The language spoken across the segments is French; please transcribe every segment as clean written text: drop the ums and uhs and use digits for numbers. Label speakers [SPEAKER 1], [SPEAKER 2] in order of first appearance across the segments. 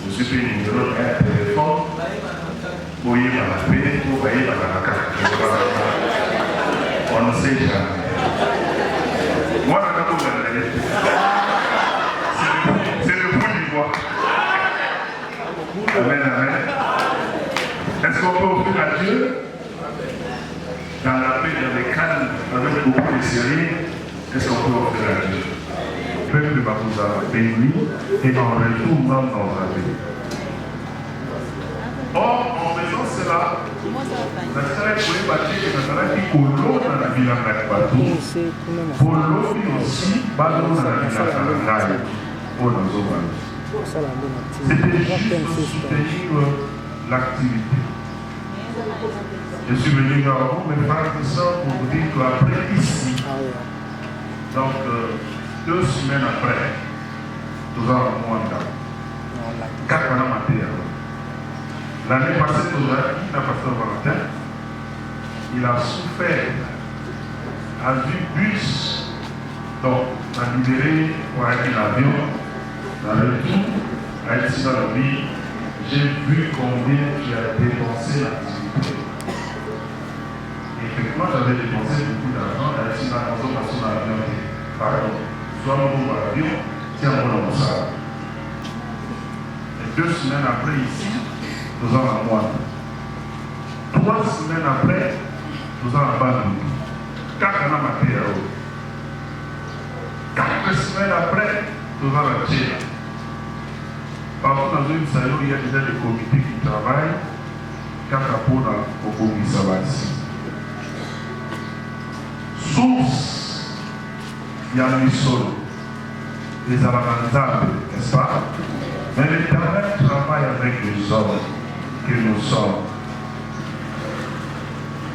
[SPEAKER 1] Je suis pris numéro de téléphone. Vous voyez par la paix, vous voyez par la carte. On ne sait jamais. Moi, la carte, c'est le bout du bois. Amen, amen. Est-ce qu'on peut offrir à Dieu dans la paix, dans le calme, avec beaucoup de sérieux? Est-ce qu'on peut offrir à Dieu? Le peuple va vous avoir béni et en retour même dans la vie. Or, en faisant cela, ça serait pour les bâtir que ça serait qui colo dans la ville à Batou. Pour l'eau aussi, ballon dans la ville à Karangaï. Pour nos hommes. C'était juste pour soutenir l'activité. Je suis venu vers vous, mes frères et sœurs, pour vous dire qu'après ici, donc 2 semaines après, nous avons moins de 4 ans matériel. L'année passée, nous avons dit, la pasteur Valentin, il a souffert à du bus, donc on a libéré pour aller l'avion, dans le tout, à ici dans la vie, j'ai vu combien tu as dépensé l'activité. Effectivement, j'avais dépensé beaucoup d'argent à ici dans la consommation de l'avion. Par exemple, soit mon avion, tiens mon salaire. Et 2 semaines après ici, nous avons la moine. 3 semaines après, nous avons la bande. 4 ans matériel. 4 semaines après, nous avons la tchèque. Parfois dans une salle où il y a déjà des comités qui travaillent, 4 rapports au comité sabbatique. Source, il y a le sol, les avantages, n'est-ce pas? Mais l'Éternel travaille avec les hommes que nous sommes.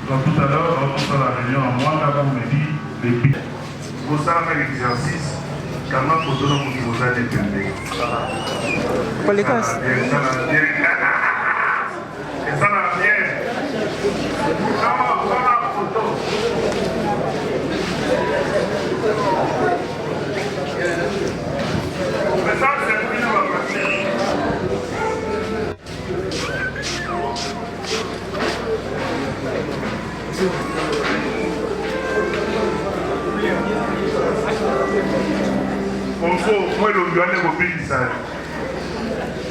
[SPEAKER 1] Donc tout à l'heure, dans la réunion, moi d'abord me dit, les billes. Vous savez l'exercice, quand même, vous donnez vous avez dépendé.
[SPEAKER 2] Pour les casses.
[SPEAKER 1] Et ça va bien. Comment la photo? Mais ça, c'est plus la on faut, moi, le gars n'est pas bien ça.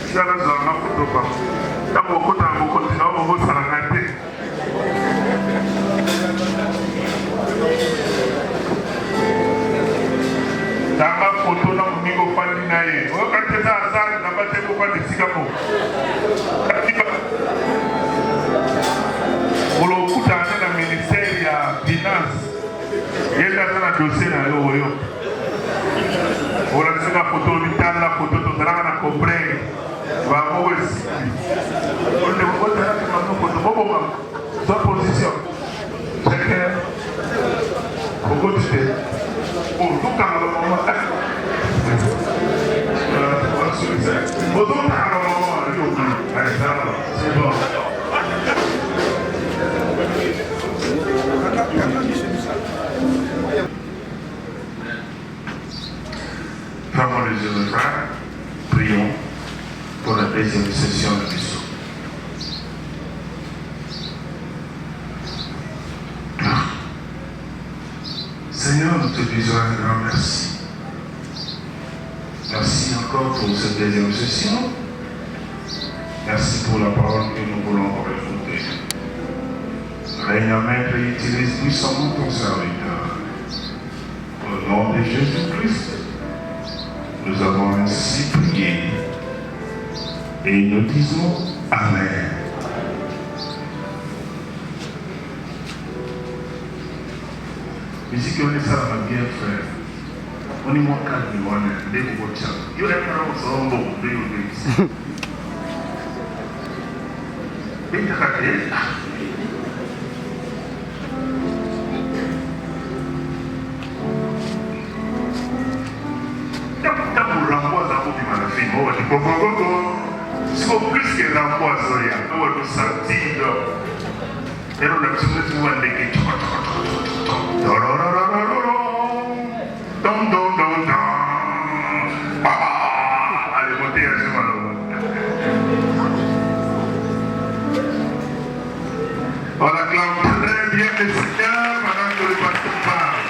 [SPEAKER 1] Si on a un photo, dans mon côté, on va s'en rater. Dans ma photo, dans mon niveau pandinaïe, quand tu es dans la salle, dans ma tête, pourquoi tu es si gamo? Pour le coup, dans le ministère, il y a finance. Il y a un dossier dans le royaume. On a vu la photo, on a la photo, on a compris. On va voir ici. On a vu la photo, sa position. C'est clair. Au côté. Pour tout le monde. Pour tout le monde. C'est bon. Fermons les yeux, frères. Prions pour la deuxième session de mission. Seigneur, nous te disons un grand merci. Merci encore pour cette deuxième session. Merci pour la parole que nous voulons écouter. Règne Maître et utilise puissamment ton serviteur. Au nom de Jésus-Christ, nous avons ainsi prié. Et nous disons Amen. Mais si on est ça, ma bien frère, on est moins calme, on est des voitures. Il y a un peu de siku plus que l'emploi zoya, on va nous sentir. Et on a besoin de voir les gens. Allez, montez à ce moment-là. le Seigneur pendant que le pasteur parle.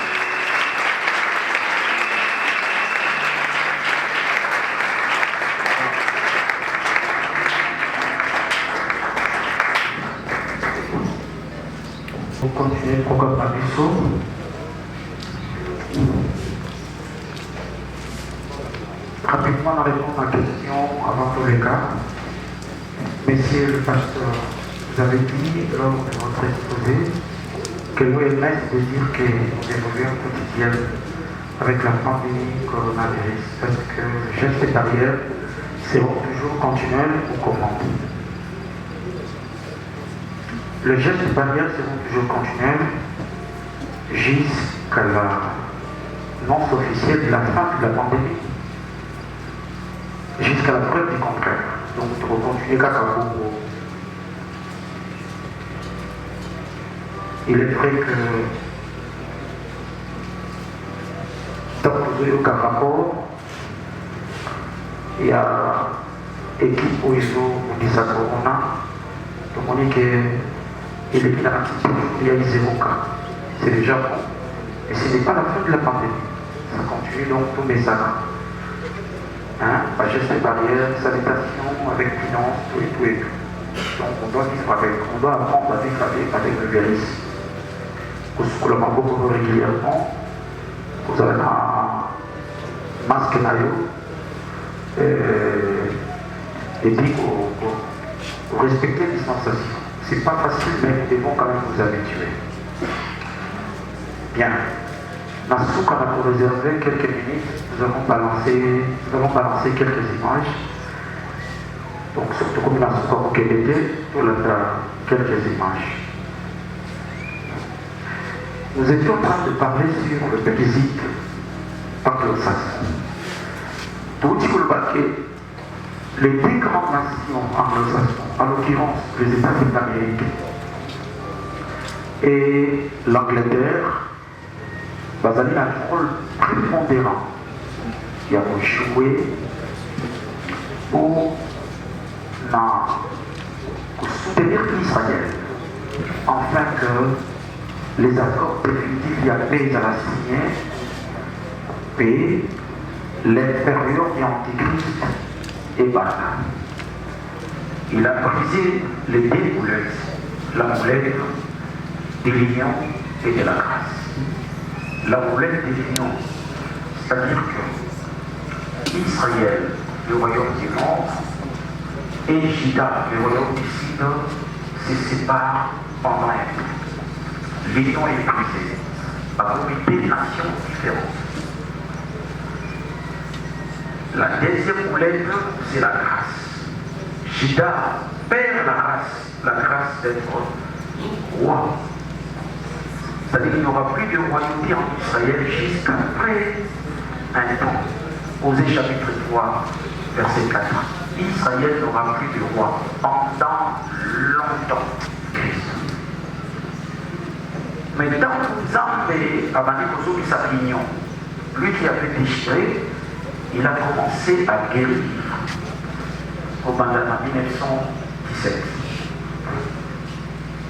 [SPEAKER 3] Pour continuer le programme Mabiso, rapidement on répond à la question avant tous les cas. Messieurs le pasteur, vous avez dit lors de votre exposé que l'OMS veut dire que nous évoluons au quotidien avec la pandémie coronavirus. Est-ce que les gestes barrières seront toujours continuels ou comment? Les gestes barrières seront toujours continuels jusqu'à l'annonce officielle de la fin de la pandémie, jusqu'à la preuve du contraire. Donc, nous devons continuer Kakakongo. Il est vrai que dans le Kakako, il y a équipe où ils ont dit ça corona. Donc, on dit que il est il y a eu 0 cas. C'est déjà bon. Et ce n'est pas la fin de la pandémie. Ça continue donc tous mes années. Pas gestes barrières, sanitation, avec finance, tout et tout et tout. Donc on doit vivre avec, on doit apprendre à vivre avec le virus. Pour le mango régulièrement, vous avez un masque naïo et dit pour respecter la distanciation. C'est pas facile, mais nous devons quand même vous habituer. Bien. Nasuka a pour réserver quelques minutes. Nous allons balancer quelques images. Donc, surtout comme Nasuka au Québec, nous avons quelques images. Nous étions en train de parler sur le Brexit anglo-saxon. Pour dire que les deux grandes nations anglo-saxons, en l'occurrence les États-Unis d'Amérique et l'Angleterre, ont un rôle prépondérant qui a joué pour soutenir Israël, afin que les accords définitifs il y a paix à la signer, paix, l'intérieur de l'Antichrist et Bala. Il a brisé les deux boulettes, la boulette de l'union et de la grâce. La boulette de l'union, c'est-à-dire que Israël, le royaume du nord, et Juda, le royaume du sud, se séparent pendant un temps. L'union est brisée parmi deux nations différentes. La deuxième boulette, c'est la grâce. Juda perd la grâce d'être roi. C'est-à-dire qu'il n'y aura plus de royauté en Israël jusqu'après un temps. Osée chapitre 3, verset 4. Israël n'aura plus de roi pendant longtemps. Mais tant que Zambé a banni sa opinion, lui qui avait déchiré, il a commencé à guérir au Bandana 1917.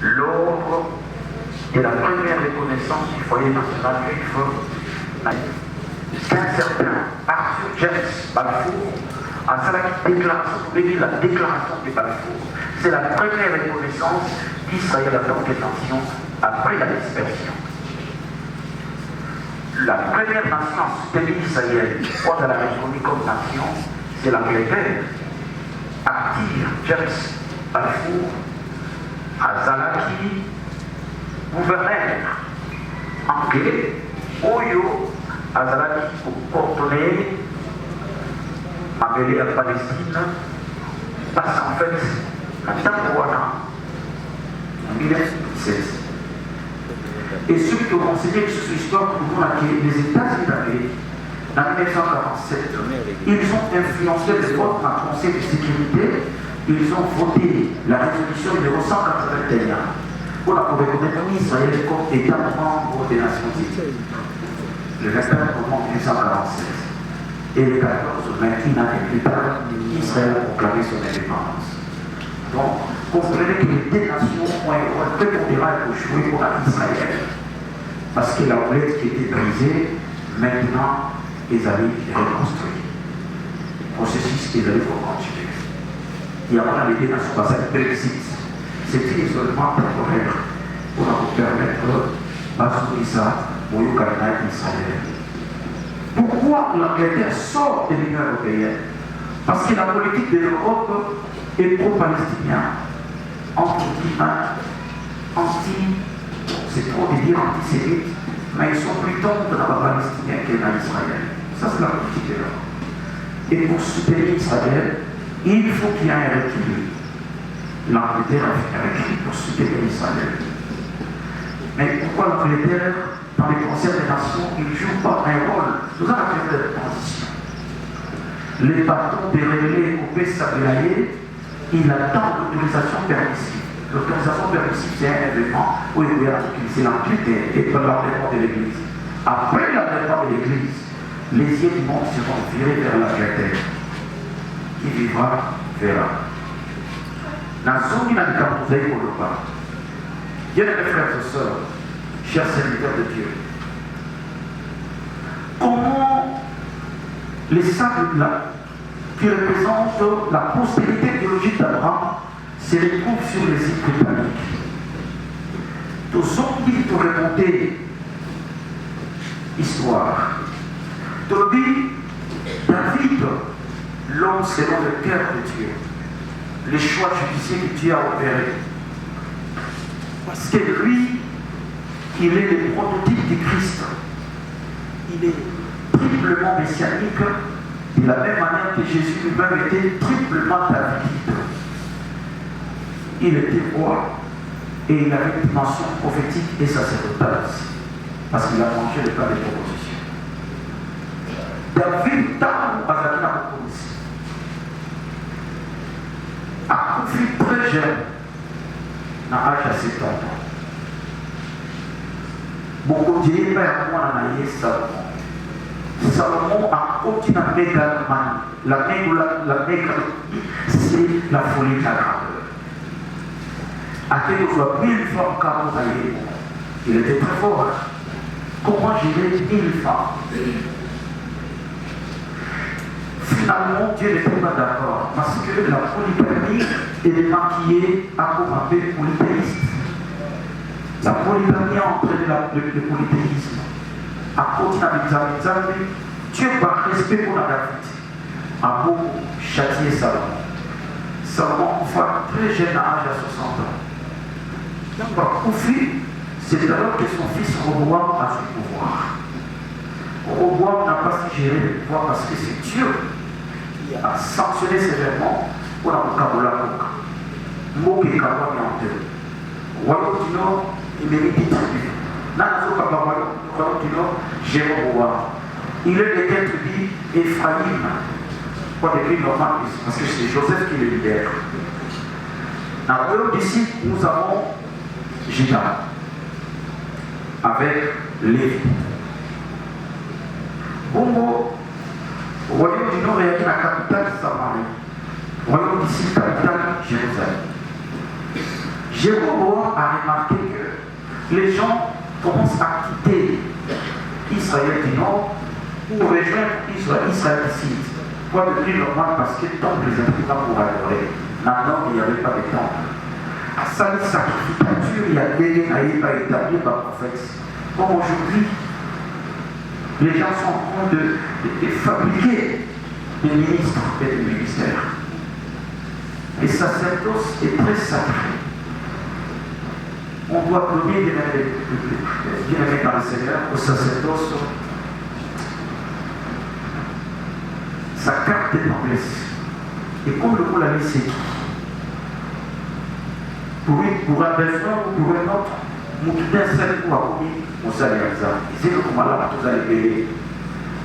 [SPEAKER 3] Lors de la première reconnaissance du foyer national juif, qu'un certain Arthur James Balfour a fait la déclaration de Balfour. C'est la première reconnaissance d'Israël en tant que nation après la dispersion. La première nation à soutenir Israël, quand elle a reconnu comme nation, c'est l'Angleterre. Arthur James Balfour, Azalaki, gouverneur anglais, Oyo, Azalaki pour coordonner, appelé à Palestine, parce qu'en fait, la Tamboana, en 1916. Et ceux qui ont renseigné sur cette histoire trouvent que les États-Unis d'Amérique, en 1947, ils ont influencé les votes dans le Conseil de sécurité, ils ont voté la résolution numéro 181 pour la reconnaître Israël comme État membre des Nations Unies. Le 21 novembre 1947. Et le 14, 21 années plus tard, Israël a proclamé son indépendance. Donc, comprenez que les deux nations ont un rôle prépondérant pour jouer pour Israël. Parce que la houlette qui était brisée, maintenant, ils allaient reconstruire. Processus qu'ils allaient continuer. Et après, les deux nations, ça le Brexit. C'était isolement temporaire pour nous permettre d'assurer ça au Canada et Israël. Pourquoi l'Angleterre sort de l'Union européenne? Parce que la politique de l'Europe est pro-palestinien, c'est trop de dire antisémite, mais ils sont plus tendres dans la Palestine que dans Israël. Ça, c'est la politique de l'Europe. Et pour soutenir Israël, il faut qu'il y ait un équilibre. L'Angleterre a fait un équilibre pour soutenir Israël. Mais pourquoi l'Angleterre, dans les concerts des nations, il ne joue pas un rôle? Nous avons une période de transition. Les patrons des relais au Bessabelaye, il attend l'autorisation permissive. L'autorisation permissive, c'est un événement où il doit utiliser l'Angleterre et par l'enlèvement de l'Église. Après l'enlèvement de l'Église, les yeux du monde seront virés vers l'Angleterre, qui vivra verra. La zone de la Capouzée pour le pas. Bien mes frères et sœurs, chers serviteurs de Dieu, comment les sables là, qui représentent la postérité biologique d'Abraham, se retrouvent sur les îles britanniques. Tous ont dit pour remonter histoire. Tobie, David, l'homme selon le cœur de Dieu, les choix judiciaires que Dieu a opérés. Parce que lui, il est le prototype du Christ. Il est triplement messianique, de la même manière que Jésus lui-même était triplement davidite. Il était roi et il avait une dimension prophétique et sacerdotale aussi, parce qu'il a mangé le pain des propositions. David, tant Azakina a confié très jeune, dans l'âge à 7 ans. Beaucoup de gens ont Salomon. Salomon a continué à mégalomanie. La mégalomanie, c'est la folie de la grandeur. À quel soit 1000 femmes comme il était très fort. Comment gérer 1000 femmes? Finalement, Dieu n'était pas d'accord parce que la polygamie est maquillée à commander le polythéisme. La polygamie a entraîné le polythéisme. À cause de Dieu, par respect pour la David, a beaucoup châtié Salomon. Salomon va très jeune à l'âge de 60 ans. Donc, Koufi, c'est alors que son fils Roboam a fait pouvoir. Roboam n'a pas su gérer le pouvoir parce que c'est Dieu qui a sanctionné sévèrement pour la Mokabola Moka. Moka et Kawa en deux. Royaume du Nord, il mérite des tribus. Nanazo Kabawa, Royaume du Nord, Jéroboam. Il est des tribus Ephraïm. Pas des tribus normales, parce que c'est Joseph qui le libère. Dans le royaume d'ici, nous avons Juda avec Lévi. Bongo, au royaume du Nord, il y a la capitale Samarie. Royaume d'ici, capitale Jérusalem. Jéroboam a remarqué que les gens commencent à quitter Israël du Nord pour rejoindre Israël du Sud. Quoi de plus normal parce que le temple les instruments pour adorer. Maintenant, il n'y avait pas de temple. À ça, les sacrificatures, il y a des n'avaient pas établi par le prophète. Comme aujourd'hui, les gens sont en train de fabriquer des ministres et des ministères. Le sacerdoce est très sacré. On doit applaudir bien aimé par le Seigneur au sacerdoce sa carte de noblesse. Et comme le mot l'a dit, c'est qui? Pour un besoin ou pour un autre, nous d'un seul coup à commis, on s'est réalisé. C'est le comment là, tous allez payer.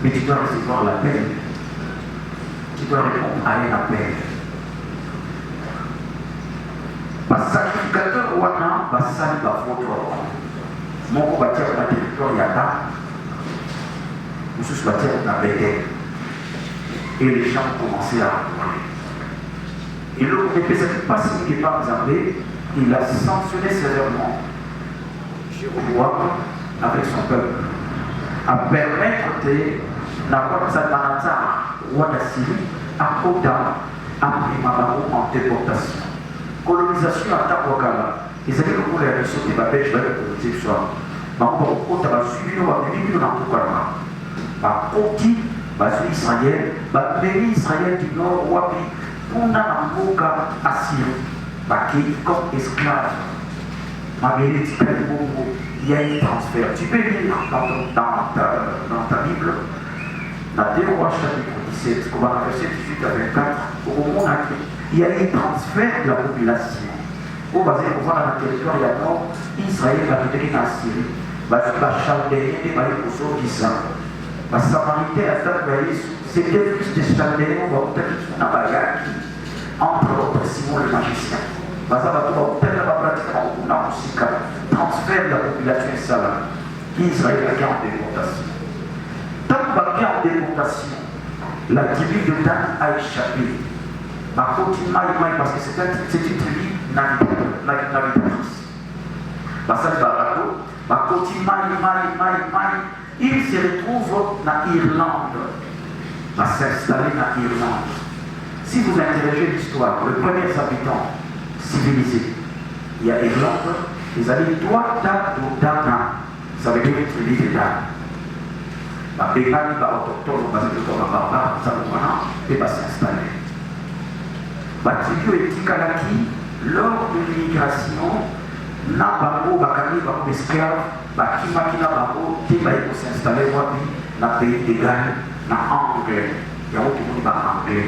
[SPEAKER 3] Mais tu dois recevoir la peine. Tu dois répondre à un appel. Parce que sacrificateur ou un bassin va votre mon combattant dans le territoire Yada, nous sommes battus dans Béthel. Et les gens ont commencé à adorer. Et le groupe n'est pas signé par Zambé, il a sanctionné sévèrement Jéroboam avec son peuple, à permettre de n'avoir sa manata, roi d'Assyrie, à Koda, à Mabaro en déportation. Colonisation à Takwakala. Ils avaient le coup de la mission de Babel, je vais le coloniser ce soir. Mambo, on a suivi nos amis, nous n'en pouvons pas. Koti, Israël, Béni Israël du Nord, Wapi, on a un Moka Assyrie, qui comme esclave. Il y a un transfert. Tu peux lire dans ta Bible, dans 2 Rois chapitre 17, verset 18 à 24, au moment où il y a un transfert de la population. Au basé pour voir dans le territoire, il y a nord, Israël va venir en Syrie. Va Chaldéen et va aller pour sauver ça. Va Samaritain, c'était plus de Chaldéen, on va peut-être qu'on a Bayaki, entre autres Simon le magicien. Va ça va tout pratiquement on a aussi transfert de la population Salah. Israël a gardé en déportation. Tant qu'il y a en déportation, la tribu de Dan a échappé. Ma continue parce que c'est une tribu navigatrice. Ma continue il se retrouve en Irlande. Va s'installer en Irlande. Si vous interrogez l'histoire, les premiers habitants civilisés, il y a Irlande, ils avaient droit d'Adana. Ça veut dire tribu de Dan. La Bégani va autochtone, va s'installer. La tribu est Tikalaki, lors de l'immigration, n'a pas de esclaves, Bakina Babo, qui va s'installer dans le pays de Galles, dans l'Anglais. Il y a beaucoup de anglais.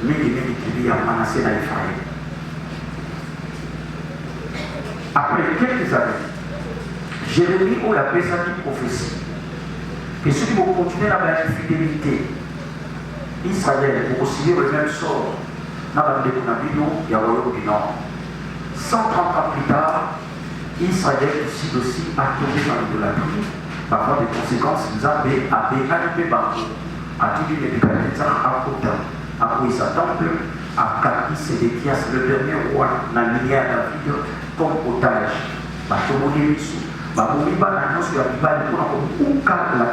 [SPEAKER 3] Mais il y a Manassé dans Ephraïm. Après quelques années, Jérémie a appelé ça une prophétie. Et ceux qui vont continuer à avoir une fidélité, Israël, pour aussi le même sort, dans le Bible, il y a le royaume du Nord. 130 ans plus tard, Israël aussi a tombé dans l'idolâtrie, par rapport des conséquences, nous avons fait Bango, à tout le Nebuchadnezzar, à Kota, à sa temple, à Kaki Sédéchias, le dernier roi, dans la lignée à David, comme otage. La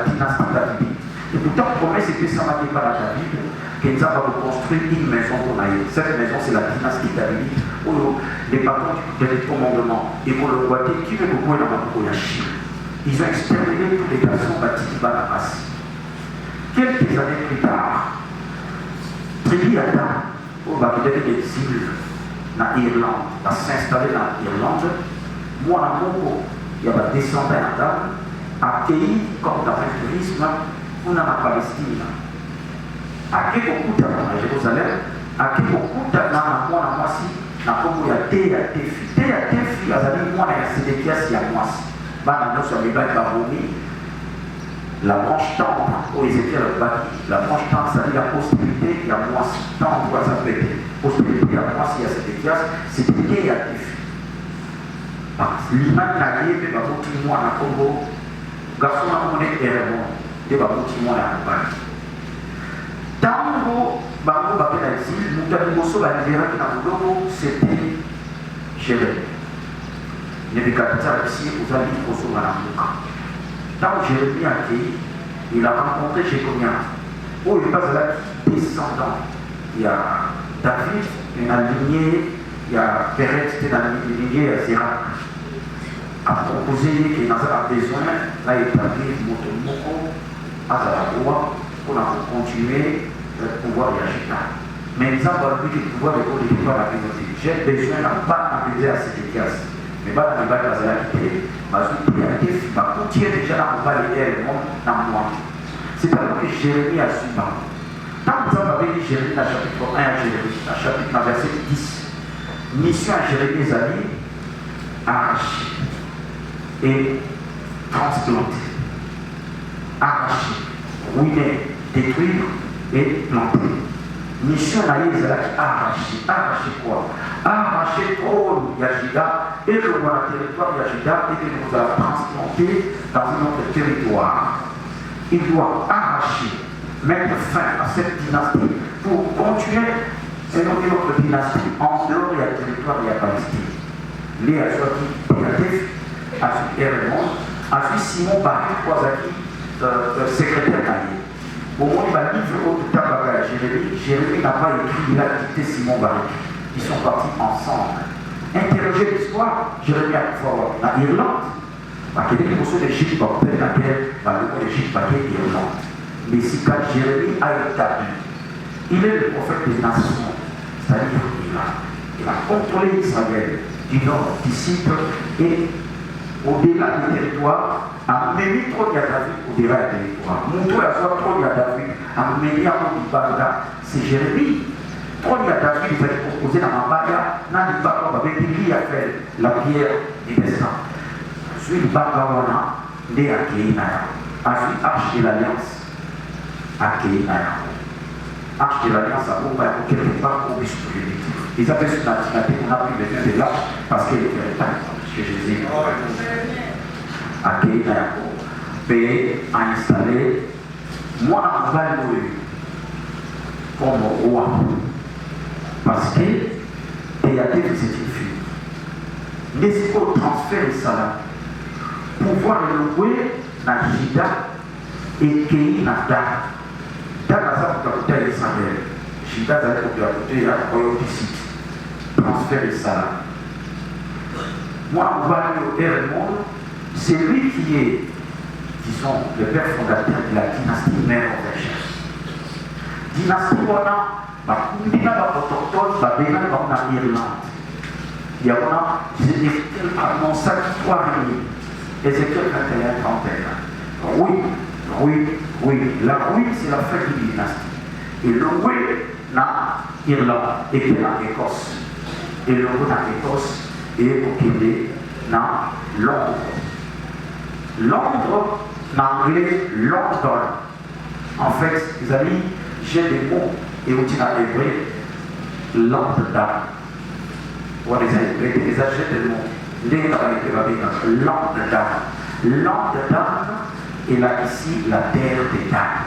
[SPEAKER 3] dynastie David. Et pourtant, promesse était ça m'a dit par la David, qu'il va construire une maison pour Naïm. Cette maison, c'est la dynastie David, où les patrons du commandement et pour le roi qui veut beaucoup dans la Chine. Ils ont exterminé tous les garçons bâtis par la masse. Quelques années plus tard, tribu Adam, au Babylone d'exil, dans l'Irlande, va s'installer dans l'Irlande. Moi, dans mon cours, il y a des descendants d'Adam, accueillis comme dans un tourisme, on a la Palestine. Accueillis beaucoup d'Adam à Jérusalem, accueillis beaucoup d'Adam à moi, il y a des filles, il y a des filles, il y a moi. La branche temple, où Ézéchiel a bâti, la branche temple, c'est-à-dire la postérité, il y a moi, temple, quoi ça peut être. Postérité, il y a moi, il y a Sédéchias, c'est il y a des filles. L'imam n'a lié, mais il va beaucoup moins à Congo. Garçon a monnaie erreur, il va beaucoup moins à Congo. Tango, Bango, Babel à l'exil, Moutaniboso, la libération dans le Congo, c'était Jérémie. Nebuchadnezzar ici, vous allez au Souma Namouka. Tant que Jérémie a accueilli, il a rencontré Jéconia. Oh, il passe là, descendant. Il y a David, il y a la lignée, il y a Pérez, c'était dans la lignée, il y a Zérak. A proposé qu'il y a besoin, là, il établit Motomoko, à la roi, pour continuer le pouvoir d'Agita. Mais ils ont vu le pouvoir de pouvoir la communauté. J'ai besoin de pas appeler à cette classe. Mais pas dans le bas de la quitté, mais je continuer déjà dans le bas de l'air, dans moi. C'est alors que Jérémie a su parler. Tant que vous avez dit Jérémie dans le chapitre 1 à Jérémie, dans le chapitre verset 10, mission à Jérémie les amis, arracher et transplanter. Arracher, ruiner, détruire et planter. Mission à Israël, arracher quoi? Arracher trop Yajida et le roi du territoire Yajida et que nous allons transplanter dans un autre territoire. Il doit arracher, mettre fin à cette dynastie pour continuer C'est notre dynastie en dehors du territoire de la Palestine. Les Azouaki, Péatif, Azouki Simon Barry, secrétaire allié. Au moment où il va livre au tabac à Jérémie n'a pas écrit, il a dicté Simon Barry. Ils sont partis ensemble. Interroger l'histoire, Jérémie a pu voir en Irlande. Parce que les morceaux d'Égypte, dans laquelle le mot d'Égypte, c'est Irlande. Mais si quand Jérémie a établi, il est le prophète des nations, c'est-à-dire il a contrôlé Israël du nord, du sud et au-delà du territoire, a mené trop de David au-delà du territoire. Moutou a soit trop de David, a mené à mon Ibada, c'est Jérémie. Trop de David, il va être proposé dans ma baya, n'a pas avec lui à faire la pierre du destin. Suis le Bakawana, né à Kéinaya, a suis arche de l'Alliance à Kéinaya. Arche de l'Alliance à Bomba, quelque part au bisou primitif. Ils avaient sur la nationalité, on a pris le de là parce qu'elle était chez Jésus. À Kéinaya, payé, a installé, moi, on va louer comme roi. Parce que Théaté, c'est une fille. N'est-ce pas transférer ça là? Pouvoir le louer dans Jida et Kéi dans Dan. Dan a ça pour côté Israël. Jida a ça pour côté à royauté ici. Transférer ça là. Moi, on va le monde, c'est lui qui est, disons, le père fondateur de la dynastie mère en dynastie Wana. Il y a autochtone, il y a en Irlande. Il y a un sacritoire Ézéchiel 21, 31. Oui. La oui, c'est la fête de dynastie. Et le oui, dans Irlande, et puis dans Écosse. Et le oui dans Écosse, et au Québec, dans Londres. Londres, en anglais, London. En fait, les amis, j'ai des mots. Et on dit en hébreu, London. On les achète le mot. London. London est là ici la terre des dames.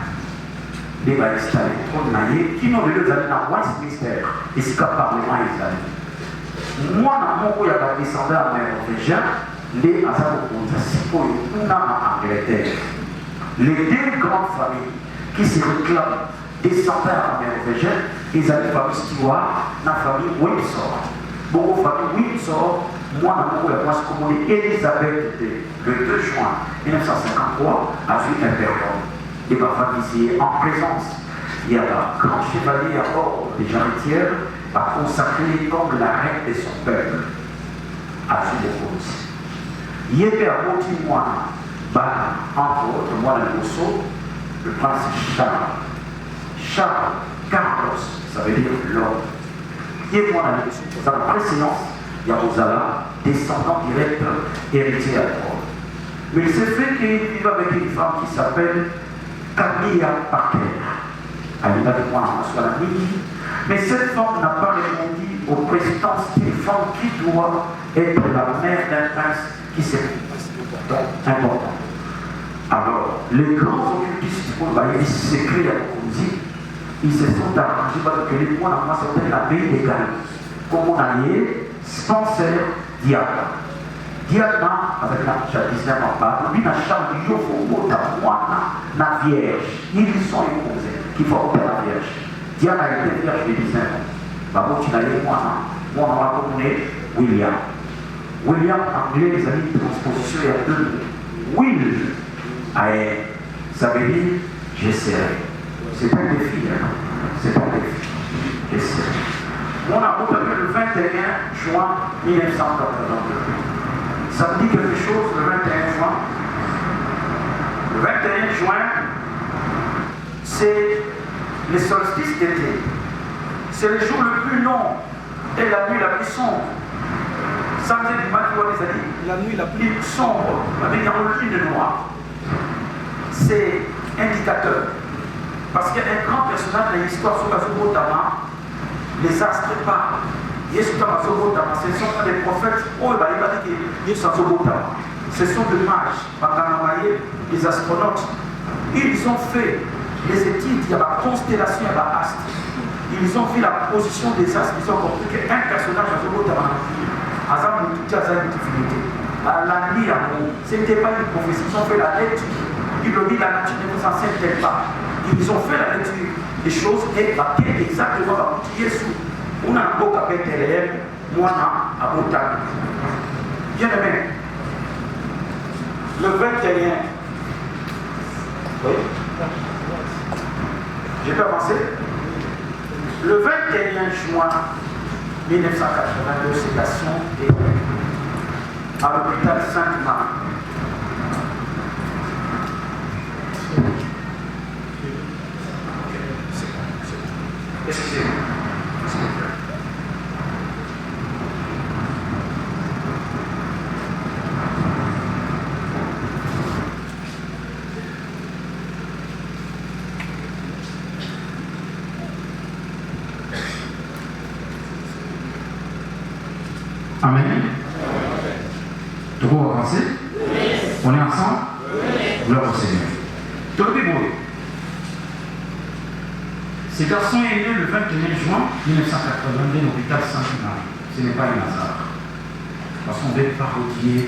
[SPEAKER 3] Les va installer trop naïfs qui n'ont les amis dans Westminster et ce qu'a parlement les amis. Moi, dans mon coup, il y a des descendants à Norvégien, les Azaropontas, on a en Angleterre. Les deux grandes familles qui se réclament descendants norvégiens, ils avaient la famille Stewart, la famille Windsor. Beaucoup de familles Windsor, moi, dans la France commune, Elisabeth le 2 juin 1953, a vu un période. Et ma famille ici est en présence. Il y a un grand chevalier à bord des jarretières, a consacré comme la reine de son peuple, à vu les causes. Il y avait un petit moine, entre autres, moi, le Rousseau, le prince Charles Carlos, ça veut dire l'homme. Et moi, dans la précédence, il y a Rosala, descendant direct, héritier à Paul. Mais il s'est fait qu'il vivait avec une femme qui s'appelle Camilla Parker. Elle est avec moi à la midi. Mais cette femme n'a pas répondu aux présidences d'une femme qui doit être la mère d'un prince qui s'est important. Alors, les grands occultistes, pour les secrets à Kounzi, ils se sont arrangés parce que les mois dans ma certaine la pays des Galles. Comme on a dit, Spencer Diana. Diana, avec la jadis n'a pas, lui n'a jamais eu au la vierge. Ils sont imposés, qu'il faut opérer la vierge. Diana a été vierge de 19 ans. Bah, bon, tu n'as eu moi on va communer William. William, en anglais, les amis de transposition, il y a deux mots. Will, ça veut dire j'essaierai. C'est pas un défi, hein? C'est pas un défi. J'essaierai. On a entendu le 21 juin 1982. Ça me dit quelque chose le 21 juin. Le 21 juin, c'est le solstice d'été. C'est le jour le plus long et la nuit la plus sombre. Samedi du matin, les amis, la nuit la plus sombre, avec un lune noire. C'est indicateur. Parce qu'il y a un grand personnage de l'histoire sur la Zobotama, les astres parlent. Ce sont des prophètes, ce sont des mages, des astronautes. Ils ont fait les études, il y a la constellation, il y a l'astre.
[SPEAKER 4] ils ont vu la position des As, ils ont compris qu'un personnage a fait au tabernacle. Azam Moutouti, Azam Moutifilité. La nuit, ce n'était pas une prophétie, ils ont fait la lecture. Ils ont dit la nature ne nous enseigne tel pas. Ils ont fait la lecture des choses et exactement la boutique sous. On a un beau capé télé, moi, à Boutane. Bien aimé, le 21. Oui. Je peux avancer. Le 21 juin 1982, sédation et à l'hôpital Sainte-Marie. Excusez-moi.
[SPEAKER 3] Amen. Tu peux avancer? On est ensemble? Gloire au Seigneur. Ce garçon est né le 21 juin 1982 à l'hôpital Sainte-Marie. Ce n'est pas un hasard. Parce qu'on veut parodier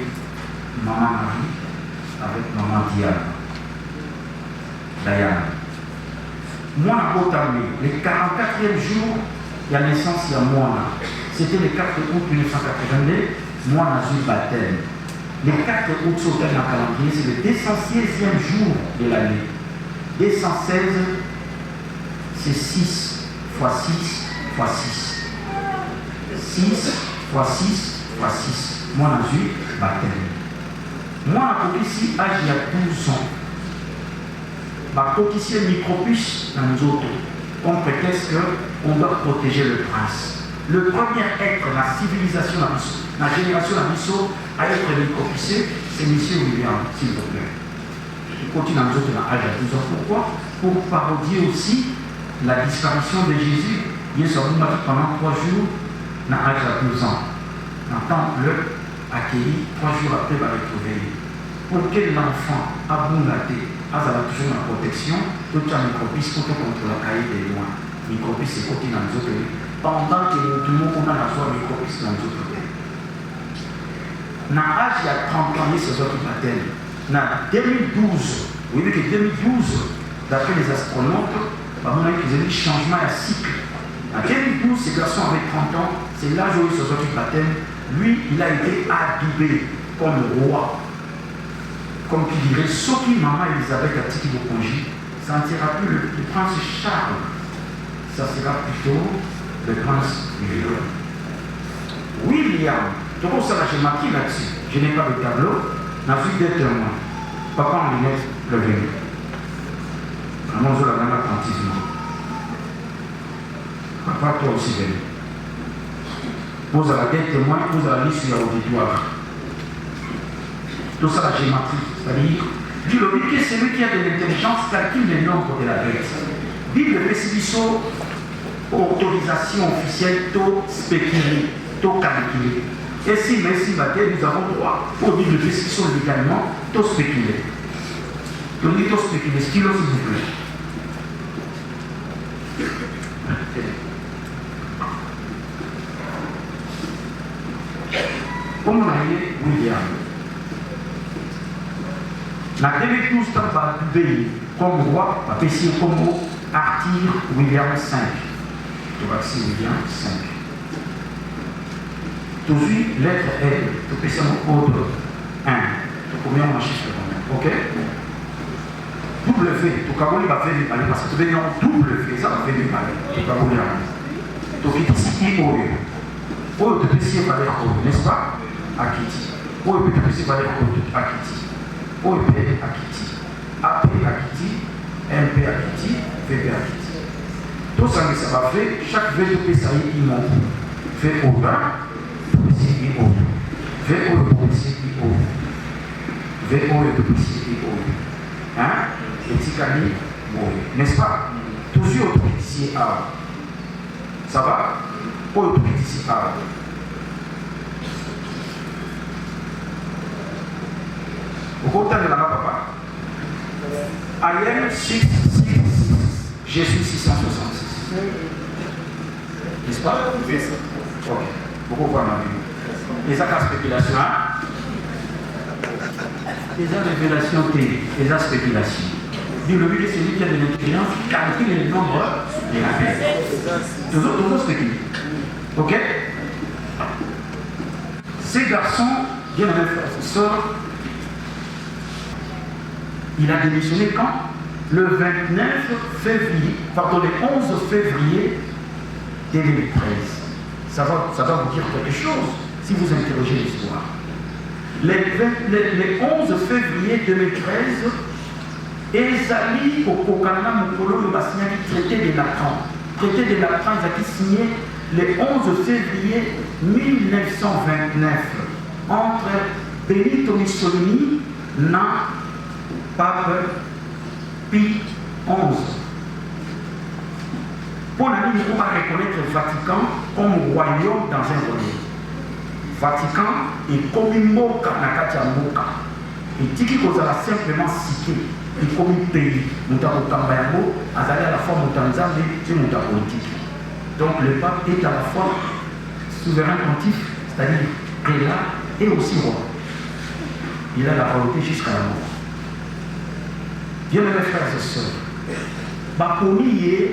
[SPEAKER 3] Maman Marie avec Maman Diane. Moi, le 44e jour, il y a naissance, il y a moi. C'était le 4 août 1982, moi, j'ai eu baptême. Le 4 août, sur le calendrier, c'est le 216e jour de l'année. 216, c'est 6 fois 6 fois 6. 6 fois 6 fois 6. Moi, j'ai eu baptême. Moi, ici, âge il y a 12 ans. Ma ici, micropuce dans nous autres. On prétexte qu'on doit protéger le prince. Le premier être dans la civilisation, dans la génération d'Abisso, à être micropicé, c'est M. William, s'il vous plaît. Il continue dans nous autres dans l'âge de 12 ans. Pourquoi? Pour parodier aussi la disparition de Jésus. Il est sorti pendant 3 jours dans l'âge de 12 ans. En tant que accueilli, 3 jours après, va être réveillé. Pour que l'enfant a bon laté, a toujours la protection, tout le micropice contre la caille de loin. Micropice est côté dans nous autres. Pendant que tout le monde a la foi micropice dans nous autres. Dans l'âge, il y a 30 ans, il y a ce autres baptêmes. En 2012, vous voyez que 2012, d'après les astronautes, ils ont eu un changement de cycle. En 2012, ce garçon avait 30 ans, c'est l'âge où il y a ce autres baptêmes. Lui, il a été adoubé comme roi. Comme qui dirait, sauf qui maman Elisabeth a dit au congé, ça ne sera plus le prince Charles, ça sera plutôt le prince William. Donc ça, j'ai marqué là-dessus. Je n'ai pas de tableau, n'a vu des témoins. Papa en lunette, le venu. Maman, je la donne attentivement. Papa, toi aussi, venu. Pose à la tête témoin, pose à la liste sur l'auditoire. Tout ça, la géométrie, c'est-à-dire, dit le but que celui qui a de l'intelligence calcule le nombre de la bête. Bible spécifique autorisation officielle, tout spéculer, tout calculer. Et si, nous avons droit au Bible spécifique légalement, tout spéculer. Donc, tout spéculer, stylo, s'il vous plaît. Comme on a dit, William. La 2012, va payer comme roi, va payer comme Arthur William V. Tu vas ici William V. Toujours, lettre L, tu peux payer mon code 1. Tu peux mettre un chiffre quand même. Ok? W, tu vas va faire les balais parce que tu vas dire W, ça va faire les balais. Tu vas vous dire. Tu vas ici IO. O, tu peux payer par les codes, n'est-ce pas? Akiti. O, tu peux payer par les codes Akiti. OEP Akiti, AP Akiti, MP Akiti, VP Akiti. Tout ça, ça va faire, chaque VP ça y est immonde. Fait au bas, policier et au VO le policier et au VO le policier et au hein? Et Tikani, n'est-ce pas? Toujours au policier A. Ça va? Au policier A. Au côté de la papa, I am 666, Jésus 666.
[SPEAKER 4] N'est-ce pas? Ok. Beaucoup voir ma vie. Les actes spéculation. Les révélations T, les spéculations. Le but de celui qui a de l'intelligence, calcule le nombre de la paix. Toujours spéculer. Ok? Ces garçons, bien aimés frères et sœurs, il a démissionné quand? Le 29 février, pardon, le 11 février 2013. Ça va vous dire quelque chose si vous interrogez l'histoire. Le 11 février 2013, Ezali au Kokana Mokolo a signé le traité de Latran. Le traité de Latran, il a été signé le 11 février 1929 entre Benito Mussolini et Pape Pie XI. Pour la ligne, on va reconnaître le Vatican comme royaume dans un royaume. Vatican est comme une moka nakatia moka. Et Tiki Kozala simplement cité. Et comme un pays, nous avons Kambayamo, Azali à la fois Moutanzambe et politique. Donc le pape est à la fois souverain pontife, c'est-à-dire prélat et aussi roi. Il a la royauté jusqu'à la mort. Bien mes frères et sœurs, Bakomi est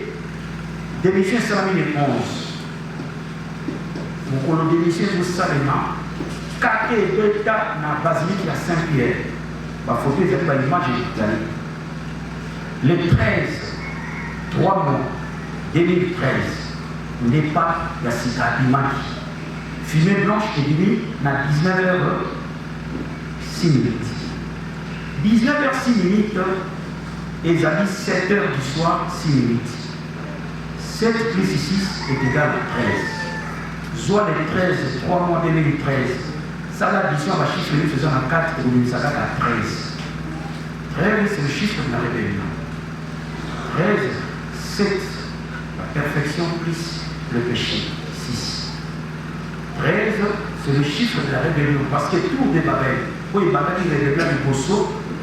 [SPEAKER 4] démission 2011. Mon colon démission pour Salema, Kake Beta na basilique à Saint-Pierre. Ma photo est avec l'image de le 13, 3 mois 2013, n'est pas la citade d'image. Fumée blanche et demi à 19h06. 19h06 et ça dit 7h du soir 6 minutes. 7 plus 6 est égal à 13. Soit le 13, 3 mois 2013. Ça, l'addition va chiffre nous faisant à 4 et nous ça va à 13. 13, c'est le chiffre de la rébellion. 13, 7, la perfection plus le péché. 6. 13, c'est le chiffre de la rébellion. Parce que tout de Babel, oui, Babel, il est révélé du Bosso,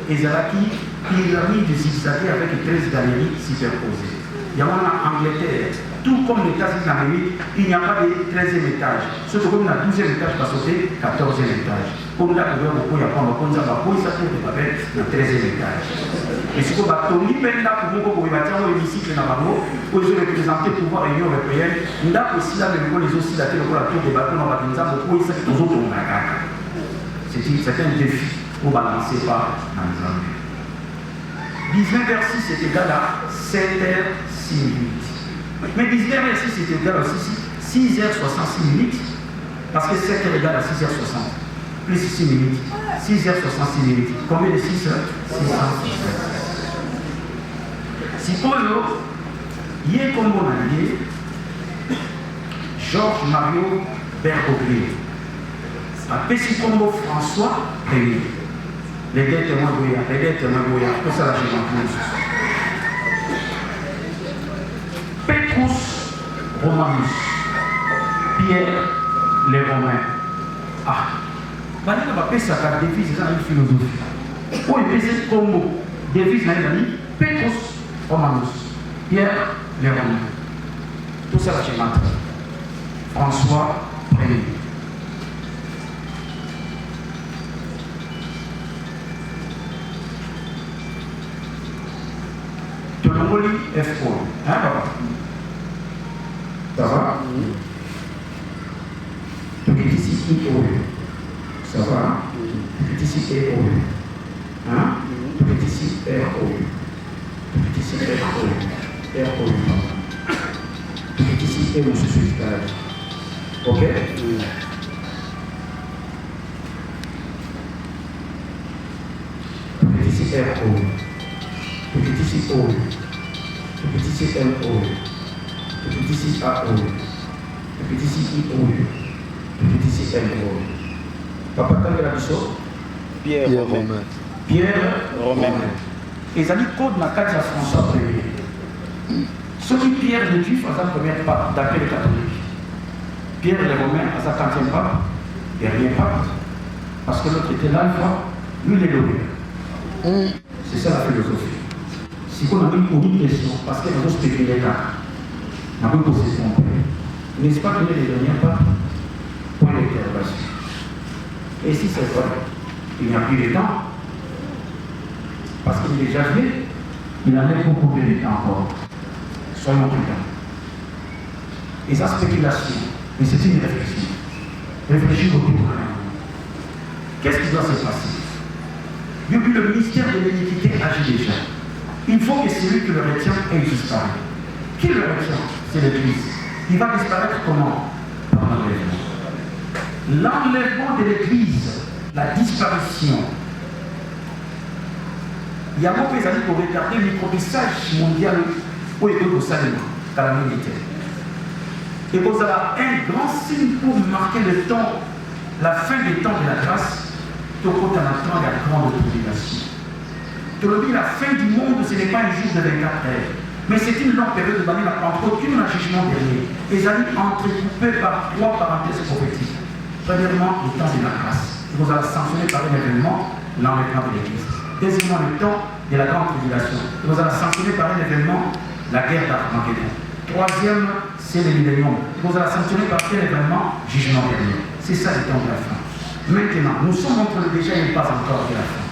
[SPEAKER 4] et Zalaki, pyramide zigzagée avec 13 galeries superposées. Il y a en Angleterre, tout comme les États-Unis d'Amérique, il n'y a pas de 13e étage. Surtout comme on a 12e étage, va sauter 14e étage. Comme là, il y a beaucoup de Japon, on a ça pour le Babel, le 13e étage. Et si vous avez Tony Penda pour vous, vous avez un hémicycle dans le où ils ont représenté le pouvoir de l'Union européenne, il y a aussi là, les oscillateurs pour la tour des bateaux dans le Batinza, pour ils sont aux autres. C'est un défi pour balancer par l'ensemble. 19h06 est égal à 7h06 minutes. Mais 19h06 est égal à 6h66 minutes, parce que 7h est égal à 6h60. Plus 6 minutes, 6h66 minutes. Combien de 6 heures? 600. Si Paul, il est comme on a dit, Georges Mario Bergoglio, à Pessikombo François Rémy. Les deux témoins Goya, tout ça là j'ai compris. Petrus Romanus, Pierre les Romains. Ah, maintenant on va appeler ça la devise, c'est une philosophie. Pour appeler ce combo, devise, on a dit Petrus Romanus, Pierre les Romains. Tout ça là j'ai compris. François Rémy. F1. Hein, papa? Ça va? Donc ici, I-O. Ça va? Donc ici, E-O. Hein? Donc ici, R-O. Donc ici, R-O. R-O. Donc ici, E, je suis ok? Donc ici, R-O. Donc ici, O. Le petit C L O, le petit C A O, le petit C I O, le petit C L O. Papa, quand il a dit ça?
[SPEAKER 2] Pierre Romain.
[SPEAKER 4] Pierre Romain. Et ça dit code na carte à François Ier. Ce qui Pierre le Juif à sa première part, d'après les catholiques. Pierre les Romains à sa 40e part, dernier part. Parce que l'autre était l'alpha, lui il est l'oméga. C'est ça la philosophie. Si on a une question, parce que nous avons spéculé là, nous avons posé son père. N'est-ce pas qu'il est le dernier pape? Point d'interrogation. Et si c'est vrai, il n'y a plus de temps, parce qu'il est déjà vieux, il en a beaucoup de temps encore. Soyons prudents. Et ça, spéculation, mais c'est une réflexion. Réfléchir autour. Qu'est-ce qui doit se passer? Depuis le ministère de l'iniquité agit déjà. Il faut que celui qui le retient ait disparu. Qui le retient? C'est l'Église. Il va disparaître comment? Par l'enlèvement. L'enlèvement de l'Église, la disparition. Il y a beaucoup d'amis pour regarder le microbissage mondial au Église au Salem, dans la militaire. Et vous avez un grand signe pour marquer le temps, la fin des temps de la grâce, tout compte en attendant la grande tribulation. La fin du monde, ce n'est pas un jour de 24 heures, mais c'est une longue période de l'année, la Pentecôte, qui nous a jugement dernier. Les amis entrecoupés par 3 parenthèses prophétiques. Premièrement, le temps de la grâce. Vous allez sanctionner par un événement l'enlèvement de l'Église. Deuxièmement, le temps de la grande tribulation. Vous allez sanctionner par un événement la guerre d'Armageddon. Troisième, c'est le millénium. Vous allez sanctionner par quel événement? Jugement dernier. C'est ça le temps de la fin. Maintenant, nous sommes entre le déjà et pas encore de la fin.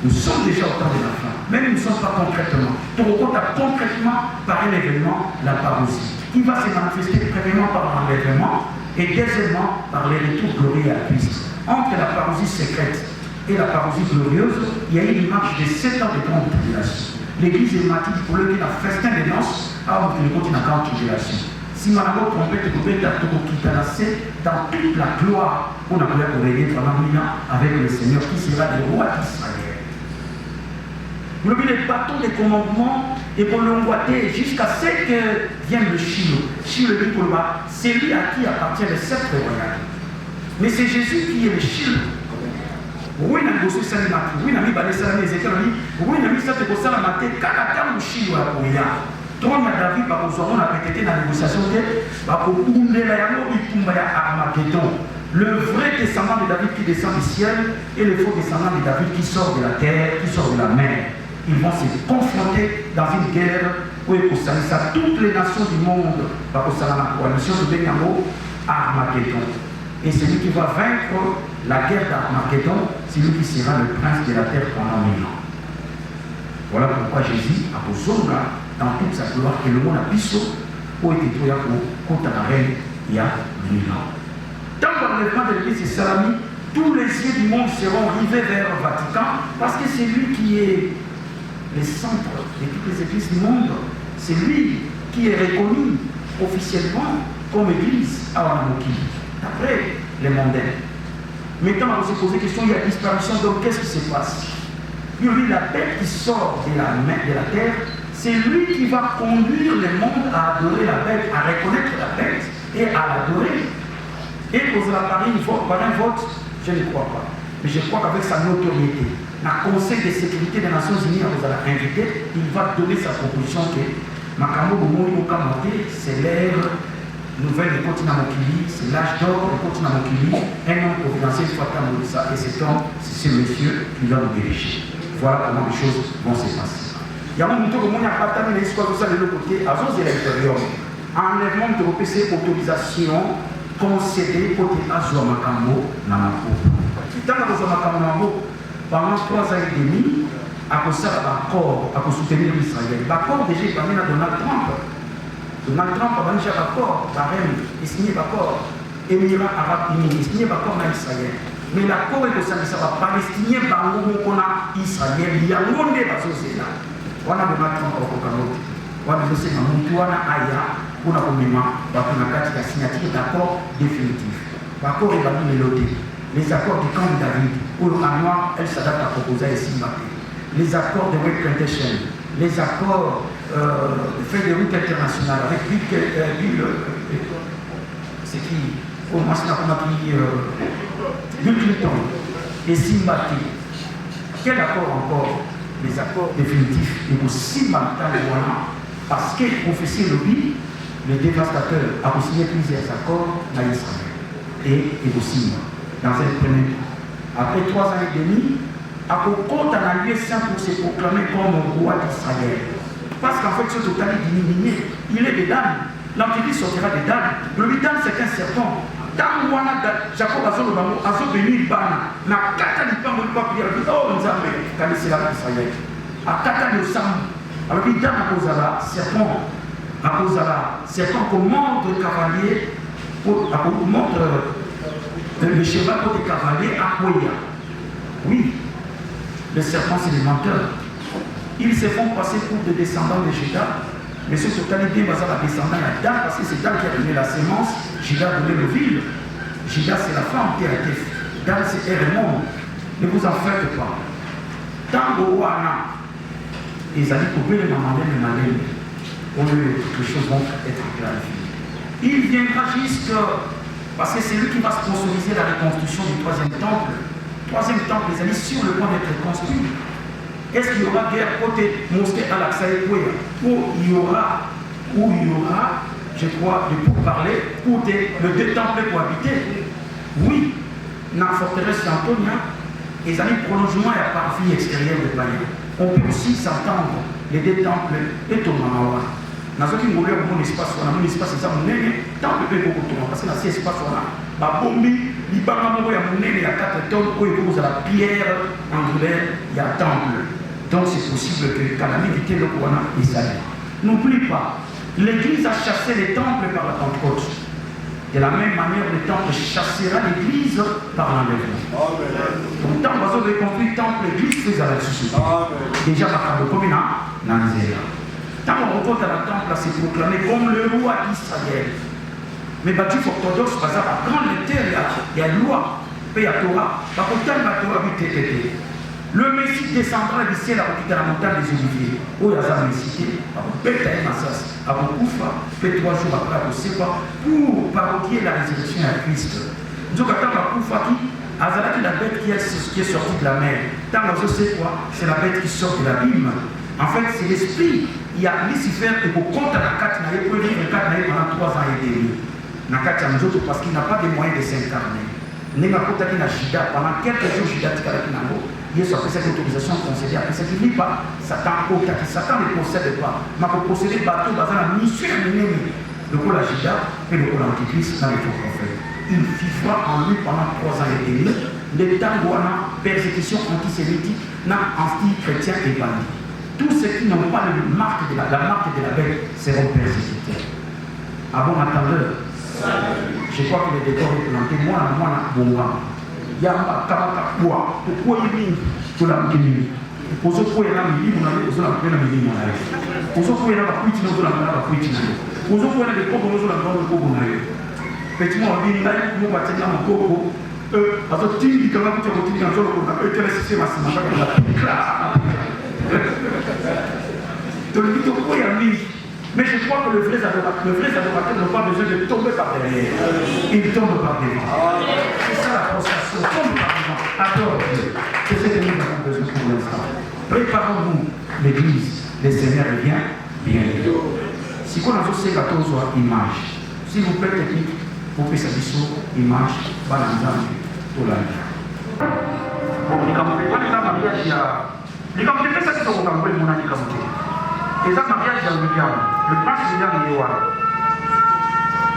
[SPEAKER 4] Nous sommes déjà au temps de la fin. Même nous ne sommes pas concrètement. Tout concrètement par un événement, la parousie. Il va se manifester premièrement par l'enlèvement et deuxièmement par les retours glorieux à Christ. Entre la parousie secrète et la parousie glorieuse, il y a eu une marche de 7 ans de grande tribulation. L'Église est matinée pour le a festin des noces, alors que nous continuons la grande tribulation. Si nous avons trompé, nous pouvons quitter dans toute la gloire pour nous régner pendant 1000 ans avec le Seigneur qui sera le roi d'Israël. Vous avez les bâtons des commandements et pour l'envoyer jusqu'à ce que vienne le Shiloh. Shiloh dit pour le bas, c'est lui à qui appartient le sceptre royal. Mais c'est Jésus qui est le Shiloh. Oui, il a mis ça oui, il a mis ça oui, il a mis ça pour ça la matin, quand la terme Shiloh a pour rien. Donc, David, par exemple, on a pété dans la négociation le vrai descendant de David qui descend du ciel et le faux descendant de David qui sort de la terre, qui sort de la mer. Ils vont se confronter dans une guerre où ça toutes les nations du monde par la coalition de Benyamin Armageddon. Et celui qui va vaincre la guerre d'Armageddon, c'est lui qui sera le prince de la terre pendant 1000 ans. Voilà pourquoi Jésus a besoin dans toute sa gloire que le monde a pissé pour être trouvé contre la reine il y a 1000 ans. Dans l'enlèvement de l'Église de Salami, tous les yeux du monde seront rivés vers le Vatican parce que c'est lui qui est le centre de toutes les églises du monde. C'est lui qui est reconnu officiellement comme église à Wanamoki, d'après les mondains. Maintenant, on va se poser la question, il y a disparition, donc qu'est-ce qui se passe? Lui, la bête qui sort de la terre, c'est lui qui va conduire le monde à adorer la bête, à reconnaître la bête et à l'adorer. Et posera par un vote, je ne crois pas. Mais je crois qu'avec sa notoriété, le Conseil de sécurité des Nations Unies vous a invité, il va donner sa proposition que Makambo Bomoni Okamote, c'est l'ère nouvelle du continent Mokili, c'est l'âge d'or du continent Mokili, un homme providentiel Fata Moïsa, et cet homme, c'est ce monsieur qui va nous diriger. Voilà comment les choses vont se passer. Il y a un moment où on a pas terminé l'histoire de ça de l'autre côté, à cause de l'intérieur. Enlèvement de l'OPC, autorisation concédée pour que Azua Makambo Namako. Dans Azua Makambo Namako, pendant 3 ans et demi, à cause de l'accord, à soutenir l'Israël. L'accord déjà est amené à Donald Trump. Donald Trump a banni un accord, Bahreïn, il signé l'accord, Émirats Arabes Unis, il signé l'accord avec Israël. Mais l'accord est que ça ne sera pas palestinien, qu'on a Israël, il y a un monde de la société. On a Donald Trump au Canada. On a aussi un monde Aya pour la la signature d'accords définitifs. L'accord est banni mélodie. Les accords du camp de David, où le noir, elle s'adapte à proposer les Simbaté. Les accords de Wake Plantation, les accords de Fédérique internationale avec c'est qui au moins c'est Bill Clinton et Simbaté. Quel accord encore? Les accords définitifs et pour Simbaté parce que officier lobby, le dévastateur a signé plusieurs accords à Israël et aussi dans un premier temps. Après 3 ans et demi, Akoko a lieu saint pour se proclamer comme roi d'Israël. Parce qu'en fait, ce total est diminué. Il est dedans. l'antéchrist sortira des dames. Le dame, c'est un serpent. Dans wana Jacob a béni bana na kata lipango lipa prière oh nzambe kanisela Israël a kata de sam alors il dame akozala serpent comme montre cavalier pour montre le cheval pour des cavaliers à Koya. Oui, les serpents c'est des menteurs. Ils se font passer pour des descendants de Juda, mais ce total est bien basé à la descendance d'Adam, parce que c'est Dan qui a donné la sémence, Juda a donné le ville. Juda c'est la femme qui a été. Dan c'est elle et monde. Ne vous en faites pas. Tango wana, ils allaient couper les mamans et les les choses vont être clarifiées. Il viendra jusque, parce que c'est lui qui va sponsoriser la reconstruction du troisième temple. Troisième temple, les amis, sur le point d'être construit. Est-ce qu'il y aura guerre côté mosquée Al-Aqsa et où il y aura, je crois, de pourparlers, où le deux temples pour habiter? Oui, dans la forteresse d'Antonia, les amis, prolongement et la partie extérieure de Païen. On peut aussi s'entendre les deux temples et Tomamawa. Dans ce qui nous voulait mon espace, c'est ça, mon temple peut beaucoup tourner, parce que dans cet espace, on a bombi, il y a 4 tonnes, où il y a la pierre angulaire, il y a un temple. Donc c'est possible que calamité le Kourana Israël. N'oublie pas, l'Église a chassé les temples par la Pentecôte. De la même manière, le temple chassera l'Église par l'enlèvement. Donc, tant que vous avez compris, le temple, l'Église, c'est à la société. Déjà, par le commun, dans l'Israël. Tant qu'on retourne à la temple, c'est proclamé comme le roi d'Israël. Mais battu orthodoxe, par exemple, à grande lettre, il y a une loi, il y a Torah. Par contre, la Torah, le Messie descendra du ciel à la montagne des Oliviers. Où il y a un Messie, à Bokoufa, fait 3 jours après, pour paroquer la résurrection à Christ. Donc, quand Bokoufa qui Azalaki, la bête qui est sortie de la mer. Tant que c'est quoi? C'est la bête qui sort de l'abîme. En fait, c'est l'esprit. Il y a Lucifer et pour compte à la 4 naïe, peut vivre 4 naïe pendant 3 ans et demi. Parce qu'il n'a pas de moyens de s'incarner. Pendant quelques jours, il y a cette autorisation concédée. Après, ça ne dit pas, Satan ne possède pas. Mais pour posséder le bateau, dans la mission ennemie, le coup la Jida et le coup l'antichrist dans les faux prophètes. Il vivra en lui pendant 3 ans et demi. Le temps où on a persécution antisémitique, anti-chrétien et bandit. Tous ceux qui n'ont pas la marque de la bête seront persécutés. À bon entendeur, je crois que le décor est planté. Moi, bon, Yamba, Kabaka, Bois, pourquoi il dit pour la Mini? Pour ceux qui ont la Mini, on a besoin de la Mini. Pour ceux qui ont la Kuiti, on a la Kuiti. Pour ceux qui ont des Koko, on a la Koko. Petit moi, on dit, là, on va tenir mon Koko. Parce que tu dis que là, tu as continué à faire le Koko, tu as laissé ma semaine, tu le dis pourquoi il y a mis. Mais je crois que le vrai adorateur n'a pas besoin de tomber par derrière. Il tombe par derrière. C'est ça la prostration. Tombe par devant. Adore Dieu. C'est ce que nous avons besoin pour l'instant. Préparons-nous l'église. Le Seigneur revient bientôt. Si on a aussi 14 images, s'il vous plaît, technique, pour que ça soit image, balançant pour la vie. Bon, il y a ça qui sont au Cameroun, mon ami Cameroun. Et ça, mariage de William, le prince William est Yoa.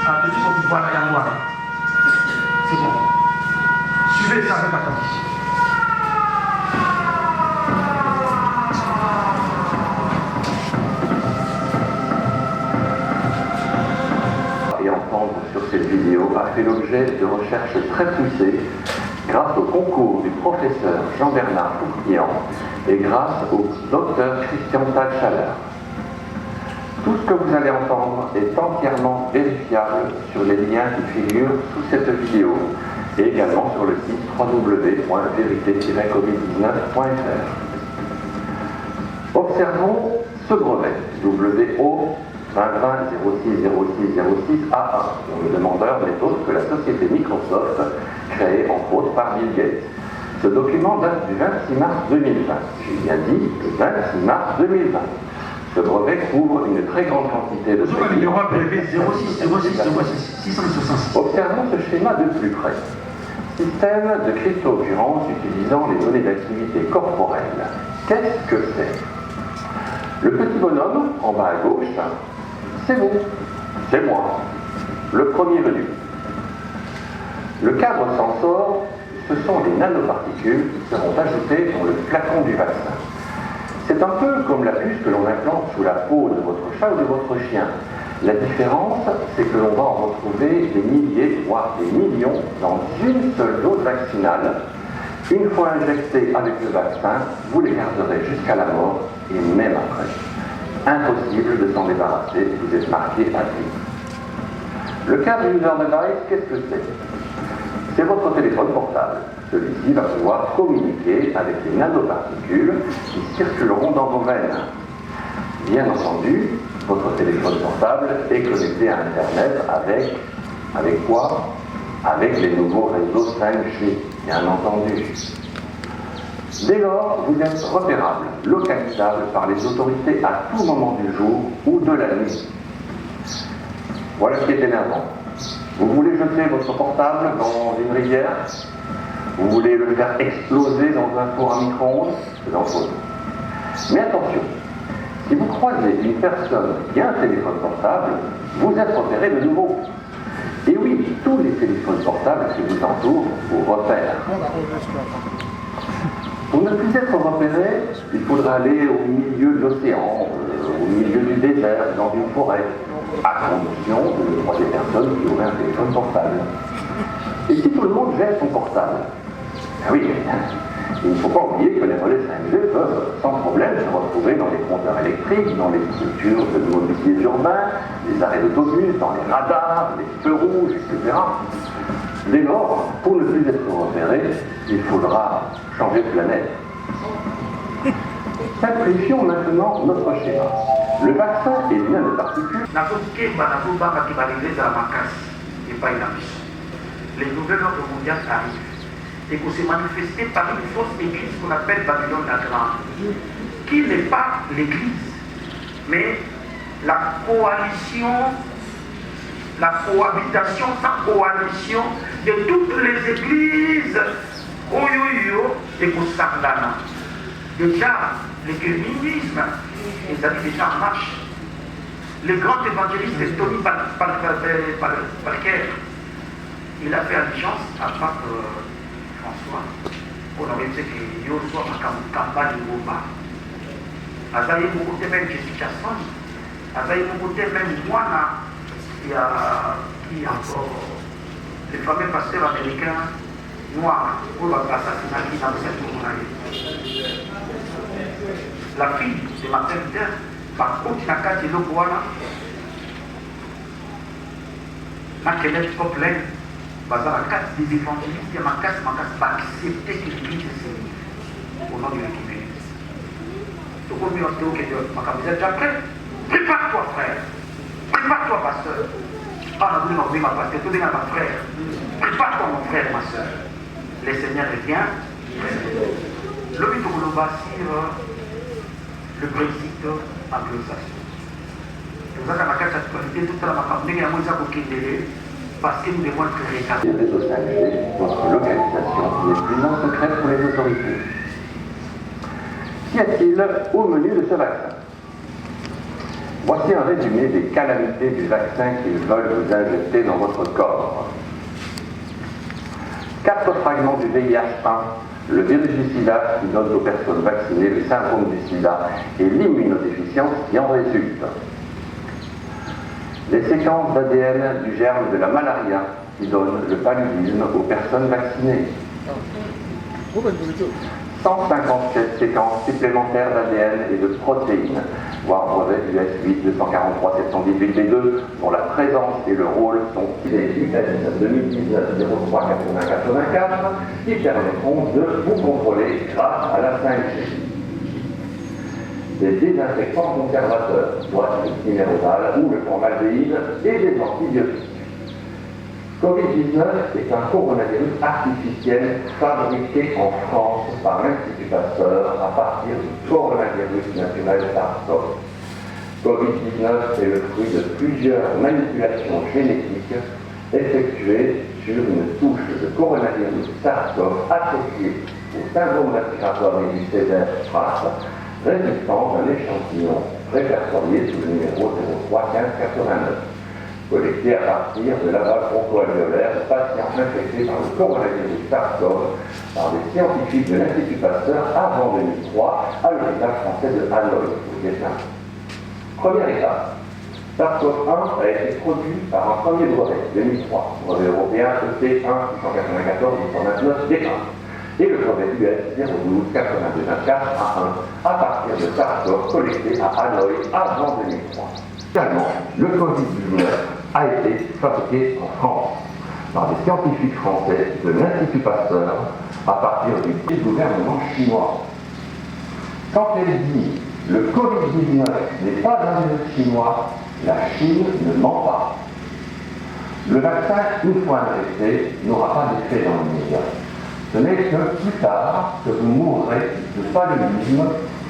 [SPEAKER 4] Ah, petit peu pouvoir à Yanouara. C'est bon. Suivez ça avec attention.
[SPEAKER 5] Et entendre sur cette vidéo a fait l'objet de recherches très poussées grâce au concours du professeur Jean-Bernard Fouquian et grâce au docteur Christian Talchaler. Tout ce que vous allez entendre est entièrement vérifiable sur les liens qui figurent sous cette vidéo et également sur le site www.vérité-covid19.fr. Observons ce brevet WO 2020-06-06-06-A1, dont le demandeur n'est autre que la société Microsoft, créée entre autres par Bill Gates. Ce document date du 26 mars 2020. J'ai bien dit le 26 mars 2020. Ce brevet couvre une très grande quantité de techniques. Observons ce schéma de plus près. Système de crypto-occurrence utilisant les données d'activité corporelle. Qu'est-ce que c'est? Le petit bonhomme, en bas à gauche, c'est vous. C'est moi, le premier venu. Le cadre sensor, ce sont les nanoparticules qui seront ajoutées dans le flacon du vaccin. C'est un peu comme la puce que l'on implante sous la peau de votre chat ou de votre chien. La différence, c'est que l'on va en retrouver des milliers, voire des millions, dans une seule dose vaccinale. Une fois injectés avec le vaccin, vous les garderez jusqu'à la mort et même après. Impossible de s'en débarrasser, vous êtes marqué à vie. Le cadre user device, qu'est-ce que c'est? C'est votre téléphone portable. Celui-ci va pouvoir communiquer avec les nanoparticules qui circuleront dans vos veines. Bien entendu, votre téléphone portable est connecté à Internet avec quoi? Avec les nouveaux réseaux 5G, bien entendu. Dès lors, vous êtes repérable, localisable par les autorités à tout moment du jour ou de la nuit. Voilà ce qui est énervant. Vous voulez jeter votre portable dans une rivière? Vous voulez le faire exploser dans un four à micro-ondes? C'est dangereux. Mais attention, si vous croisez une personne qui a un téléphone portable, vous êtes repéré de nouveau. Et oui, tous les téléphones portables qui vous entourent vous repèrent. Pour ne plus être repéré, il faudra aller au milieu de l'océan, au milieu du désert, dans une forêt, à condition de croiser personnes qui auraient un téléphone portable. Et si tout le monde gère son portable? Ah oui, il ne faut pas oublier que les relais 5G peuvent sans problème se retrouver dans les compteurs électriques, dans les structures de mobilier urbain, les arrêts d'autobus, dans les radars, les feux rouges, etc. Dès lors, pour ne plus être repéré, il faudra changer de planète. Simplifions maintenant notre schéma. Le vaccin est bien de particules.
[SPEAKER 4] Les nouvelles ordres mondiales arrivent et qu'on s'est manifesté par une fausse église qu'on appelle Babylone la Grande, qui n'est pas l'église, mais la coalition, la cohabitation sans coalition de toutes les églises Oyoyo et Kosangana. Déjà, l'écuménisme est déjà en marche. Le grand évangéliste Tony Parker, il a fait allégeance à Pape François pour nous dire qu'il y a une campagne de Boba. Azaï Mokote même Jessica Jackson, Azaï Mokote même moi, qui a encore les fameux pasteurs américains noirs pour l'assassinato qui dans cette journée. La fille de Martin Luther, par contre, n'a qu'à dire le voilà. N'a qu'à être complet. Parce que la carte des évangélistes, il y a ma casse va accepter que l'Église est série au nom de l'écuménisme. Donc, on dit au Dieu, ma camisette déjà prêt. Prépare-toi, frère. Prépare-toi, pasteur. Ah, non, oui, ma pasteur, tout est ma frère. Prépare-toi, mon frère, ma soeur. Le Seigneur revient. Le but de nous bâtir le Brexit anglo-saxon. Nous avons la carte d'actualité, toute la macabée, il y a moins de parce que nous devons être rétablis.
[SPEAKER 5] Les réseaux 5G, votre localisation n'est plus un secret pour les autorités. Qu'y a-t-il au menu de ce vaccin? Voici un résumé des calamités du vaccin qu'ils veulent vous injecter dans votre corps. 4 fragments du VIH-1, le virus du sida qui donne aux personnes vaccinées le syndrome du sida et l'immunodéficience qui en résulte. Les séquences d'ADN du germe de la malaria qui donnent le paludisme aux personnes vaccinées. 157 séquences supplémentaires d'ADN et de protéines, voire brevet US 8 243 718 B2, dont la présence et le rôle sont inédits à 2019 03 80 84, qui permettront de vous contrôler grâce à la 5G. Des désinfectants conservateurs, soit le minérosal ou le formaldéhyde, et des antibiotiques. Covid-19 est un coronavirus artificiel fabriqué en France par l'Institut Pasteur à partir du coronavirus naturel SARS-CoV. Covid-19 est le fruit de plusieurs manipulations génétiques effectuées sur une touche de coronavirus SARS-CoV associée au syndrome respiratoire aigu sévère SRAS, résultant d'un échantillon répertorié sous le numéro 03 15 89. collectés à partir de lavage broncho-alvéolaire de patients infectés par le coronavirus SARS-CoV par des scientifiques de l'Institut Pasteur avant 2003 à l'hôpital français de Hanoï, au Vietnam. Première étape. SARS-CoV-1 a été produit par un premier brevet, 2003, brevet européen EC1-694-829-D1, et le brevet US 012-8224-A1 à partir de SARS-CoV collecté à Hanoï avant 2003. Finalement, le Covid-19 a été fabriqué en France par des scientifiques français de l'Institut Pasteur à partir du gouvernement chinois. Quand elle dit le Covid-19 n'est pas un virus chinois, la Chine ne ment pas. Le vaccin, une fois injecté, n'aura pas d'effet dans l'immédiat. Ce n'est que plus tard que vous mourrez de paludisme,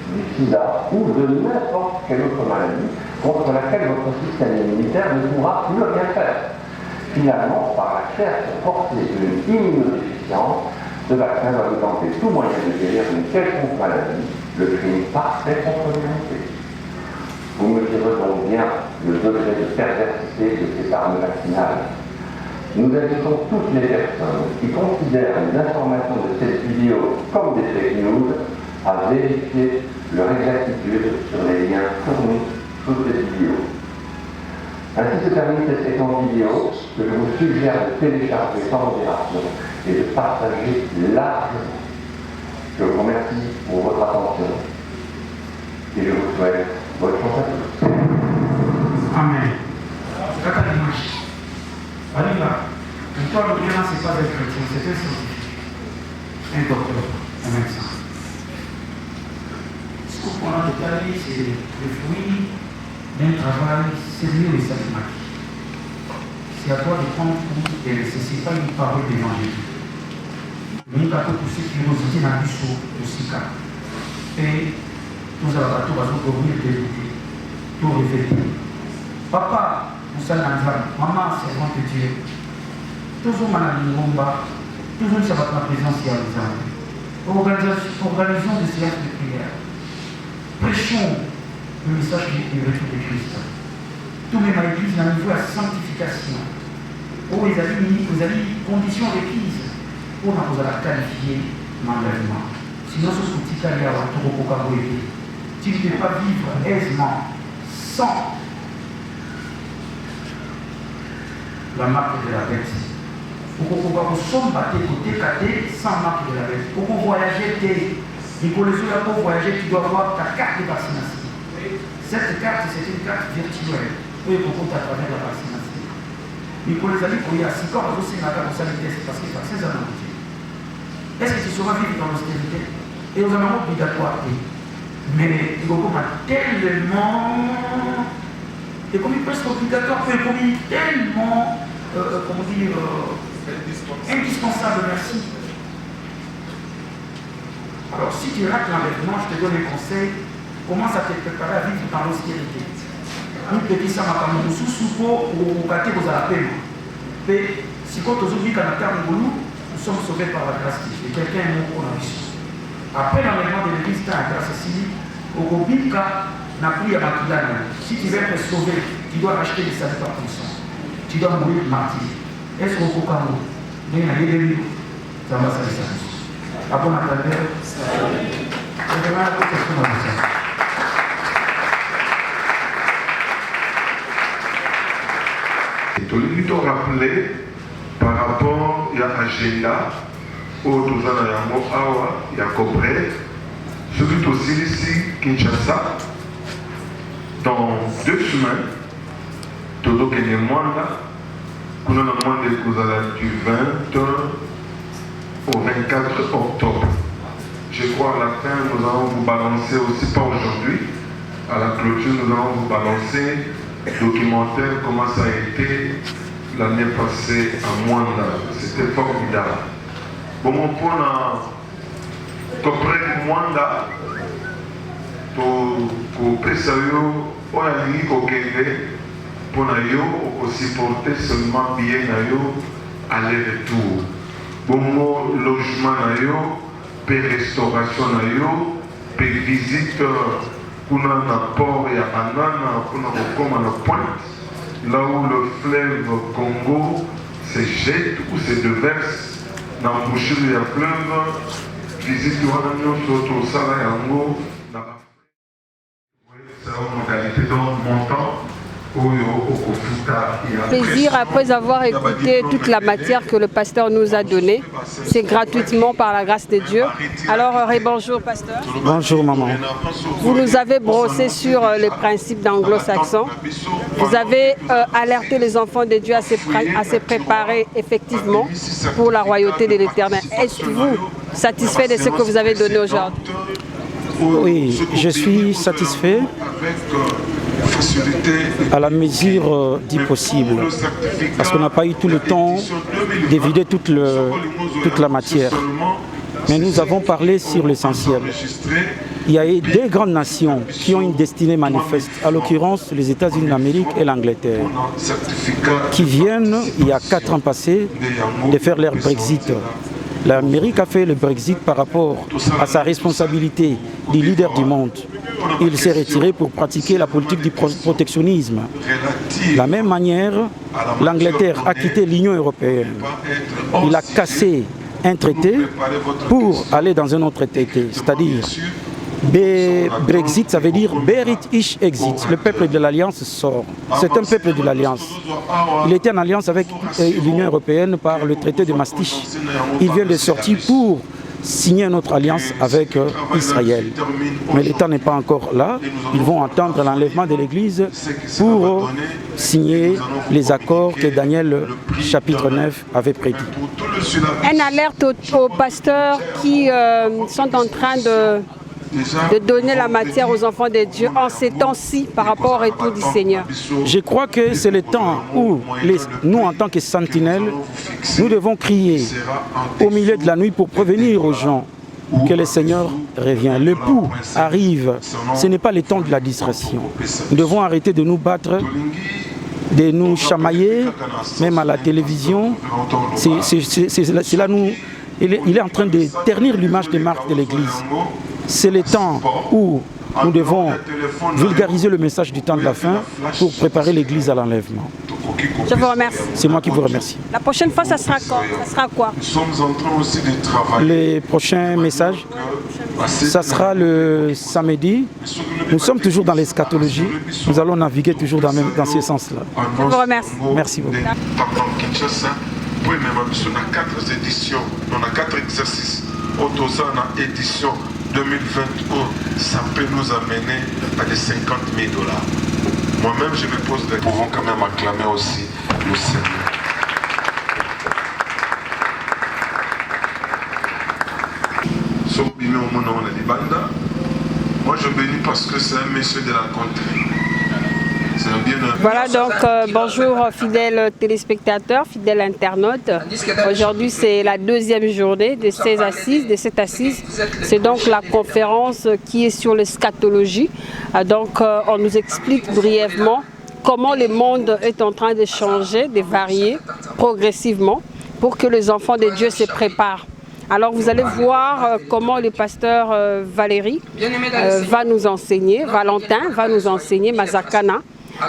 [SPEAKER 5] du sida ou de n'importe quelle autre maladie contre laquelle votre système immunitaire ne pourra plus rien faire. Finalement, par la recherche forcée d'une immunodéficience, ce vaccin va vous tenter tout moyen de guérir une quelconque maladie, le crime parfait contre l'humanité. Vous mesurez donc bien le degré de perversité de cette arme vaccinale. Nous invitons toutes les personnes qui considèrent les informations de cette vidéo comme des fake news à vérifier leur exactitude sur les liens fournis sous cette vidéo. Ainsi se termine cette séquence vidéo que je vous suggère de télécharger sans modération et de partager largement. Je vous remercie pour votre attention et je vous souhaite bonne chance à tous.
[SPEAKER 4] Amen. C'est la dimanche. Allez là, l'histoire de Dieu, ce n'est pas être chrétien, c'est un scientifique, un docteur, un médecin. Ce qu'on a déclaré, c'est le fruit d'un travail sérieux et systématique. C'est à toi de prendre compte et ce n'est pas une parole d'évangile. Nous avons poussé curiosité dans le saut de Sika. Et nous avons tout débuté, tout réfléchir. Papa, nous sommes en maman, servante de Dieu. Toujours malade de Ngomba, toujours ça va ma présence ici à l'examen. Organisation de séance de prière. Prêchons le message du retour de Christ. Tout même à l'église, dans le niveau de la sanctification. Oh, vous avez des conditions requises pour nous qualifier l'engagement. Sinon, ce que tu as dit à votre tu ne peux pas vivre aisément sans la marque de la bête. Pour qu'on va côté sans marque de la bête. Pour qu'on voyage, il faut pour voyager, tu dois avoir ta carte de vaccination. Cette carte, c'est une carte virtuelle. Pour qu'on à travers la vaccination. Il faut les amis, il y a 6 ans, aussi la responsabilité, c'est parce qu'il y a 16 ans. Est-ce que tu sauras vivre dans l'austérité? Et aux amours obligatoires. Mais il faut tellement. Et comme il peut être obligatoire, comme il est tellement. Comment dire, indispensable, merci. Alors, si tu rates l'enlèvement, je te donne un conseil, commence à te préparer à vivre dans l'austérité. Nous petit ça m'a comme sous soupo ou gâté aux appels. Mais si quand on oublie qu'à la terre nous sommes sauvés par la grâce de Dieu. Quelqu'un est mort pour la vie. Après l'enlèvement de l'église, tu as la grâce ici. Au Gobika n'a plus à Makilana. Si tu veux être sauvé, tu dois acheter des saluts par ton sang. Tu dois mourir martyr. Est-ce qu'on peut pas mourir? Mais il y a des livres. Ça va s'arrêter ça. Après, on a parlé. Je vais la question à vous.
[SPEAKER 1] Et tout le monde rappelé par rapport à l'agenda, au Tozana Yamo Awa, Yakobre, celui aussi ici, Kinshasa, dans 2 semaines, Todo Kenyamwanda, nous avons demandé du 20 au 24 octobre. Je crois à la fin, nous allons vous balancer aussi, pas aujourd'hui, à la clôture, nous allons vous balancer documentaire, comment ça a été l'année passée à Mwanda. C'était formidable. Bon, mon point, comprendre Mwanda, pour Pesayo, on a dit pour nous supporter seulement bien aller-retour. Bon logement, pour restauration, pour visite, pour un port et à banane, pour nous comme à la pointe. là où le fleuve Congo se jette ou se déverse dans l'embouchure du fleuve, visite wana nyonso tosala yango na c'est une modalité de montant.
[SPEAKER 6] Plaisir après avoir écouté toute la matière que le pasteur nous a donnée. C'est gratuitement par la grâce de Dieu. Alors, bonjour pasteur.
[SPEAKER 2] Bonjour maman.
[SPEAKER 6] Vous nous avez brossé sur les principes d'anglo-saxons. Vous avez alerté les enfants de Dieu à se préparer effectivement pour la royauté de l'Éternel. Est-vous satisfait de ce que vous avez donné aujourd'hui?
[SPEAKER 2] Oui, je suis satisfait à la mesure du possible, parce qu'on n'a pas eu tout le temps d'évider toute la matière. Mais nous avons parlé sur l'essentiel. Il y a eu deux grandes nations qui ont une destinée manifeste, à l'occurrence les États-Unis d'Amérique et l'Angleterre, qui viennent, il y a 4 ans passés, de faire leur Brexit. L'Amérique a fait le Brexit par rapport à sa responsabilité de leader du monde. Il s'est retiré pour pratiquer la politique du protectionnisme. De la même manière, l'Angleterre a quitté l'Union européenne. Il a cassé un traité pour aller dans un autre traité, c'est-à-dire Brexit, ça veut dire British Exit. Le peuple de l'Alliance sort. C'est un peuple de l'Alliance. Il était en alliance avec l'Union européenne par le traité de Maastricht. Il vient de sortir pour signer une autre alliance avec Israël. Mais l'État n'est pas encore là. Ils vont attendre l'enlèvement de l'Église pour signer les accords que Daniel chapitre 9 avait prédit.
[SPEAKER 6] Une alerte aux pasteurs qui sont en train de donner la matière aux enfants de Dieu en ces temps-ci par rapport au retour du Seigneur.
[SPEAKER 2] Je crois que c'est le temps où nous, en tant que sentinelles, nous devons crier au milieu de la nuit pour prévenir aux gens que le Seigneur revient. Le pouls arrive. Ce n'est pas le temps de la distraction. Nous devons arrêter de nous battre, de nous chamailler, même à la télévision. C'est là nous. Il est en train de ternir l'image des marques de l'Église. C'est le temps où nous devons vulgariser le message du temps de la fin pour préparer l'Église à l'enlèvement.
[SPEAKER 6] Je vous remercie.
[SPEAKER 2] C'est moi qui vous remercie.
[SPEAKER 6] La prochaine fois, ça sera quand? Ça sera quoi?
[SPEAKER 1] Nous sommes en train aussi de travailler.
[SPEAKER 2] Les prochains messages, ça sera le samedi. Nous sommes toujours dans l'eschatologie. Nous allons naviguer toujours dans ce sens-là.
[SPEAKER 6] Je vous remercie.
[SPEAKER 2] Merci beaucoup.
[SPEAKER 1] Oui, mais on a 4 éditions, on a 4 exercices. Autosana édition 2020, ça peut nous amener à des 50 000 $. Moi-même, je me pose des... Nous pouvons quand même acclamer aussi le Seigneur. Moi, je bénis parce que c'est un monsieur de la contrée.
[SPEAKER 6] Voilà donc bonjour fidèles téléspectateurs, fidèles internautes. Aujourd'hui c'est la deuxième journée de 16 assises, de cette assise. C'est donc la conférence qui est sur l'eschatologie. Donc on nous explique brièvement comment le monde est en train de changer, de varier progressivement pour que les enfants de Dieu se préparent. Alors vous allez voir comment le pasteur Valérie va nous enseigner, Valentin va nous enseigner, Mazakana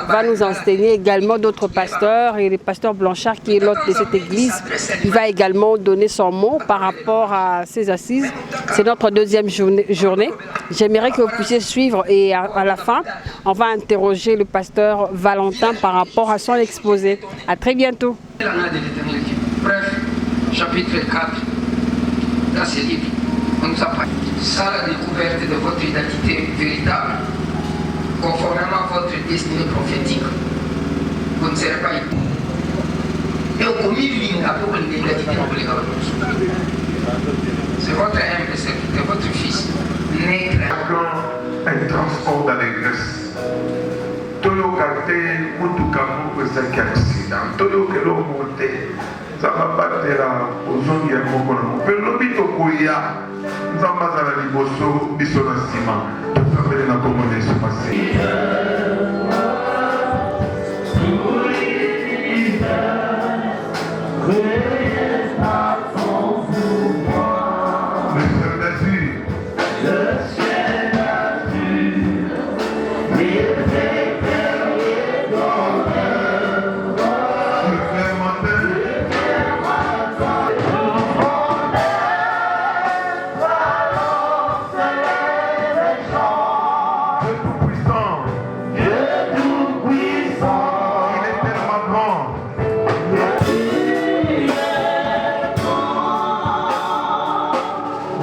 [SPEAKER 6] va nous enseigner également d'autres pasteurs et le pasteur Blanchard qui est l'hôte de cette église. Il va également donner son mot par rapport à ces assises. C'est notre deuxième journée. J'aimerais que vous puissiez suivre et à la fin, on va interroger le pasteur Valentin par rapport à son exposé. À très bientôt.
[SPEAKER 7] Bref, chapitre 4, dans ce livre, on nous apprend ça la découverte de votre identité véritable. Conformément à votre destinée prophétique, vous ne serez pas époux. Et au commis de l'identité, c'est votre humble serviteur, votre fils, né
[SPEAKER 1] un transport d'allégresse. Tout le quartier, tout le monde peut s'être accident. Tout le monde monté. Ça va battre aux zones qui sont en train de se faire. Nous avons besoin de l'Ibosso, de l'Issonacima. Nous avons besoin de commander ce passé.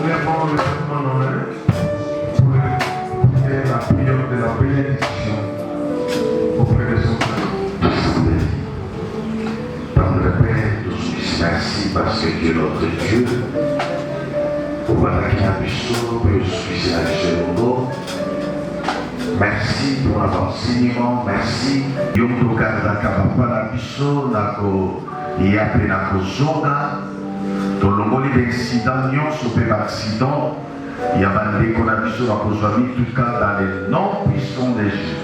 [SPEAKER 1] premièrement le serment d'honneur pour la prière de la bénédiction auprès de son Père. Par le Père, tous merci parce que Dieu notre Dieu, pour la Kinabiso, pour le Suisse et la merci pour l'enseignement, merci. Yonto Kazaka Papa la Biso, Nako Yape Nako Zona, Tolongoli d'incident, Nyonso Pe accident, Yabande Konabiso Akozwami, tout cas dans les noms puissants de Jésus.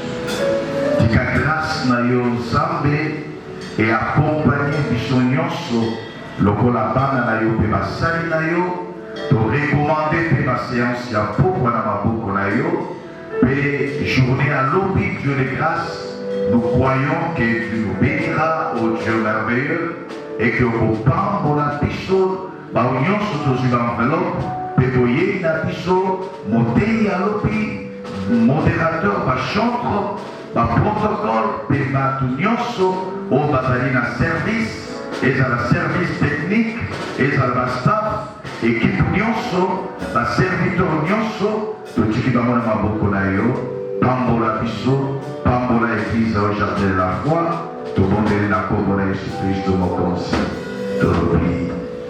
[SPEAKER 1] Tika grâce na yo Zambe et accompagner Biso Nyonso, Lokola Bana na yo Pe Basali na yo, to recommander Pe ma séance ya Poko na Maboko na yo. Et journée à l'objet Dieu de grâce, nous croyons que tu nous béniras, ô Dieu merveilleux, et que au pain pour la piso, par union sous l'enveloppe, pédoyer la piso, monter à l'objet, modérateur, par chantre, par protocole, par union au bataillon service, et à la service technique, et à la staff, équipe nyonso, la serviteur nyonso, tout ce qui va m'en maboko na yo, pambola biso, pambola église au jardin de la foi, tout le monde est là pour Jésus-Christ de mon conseil.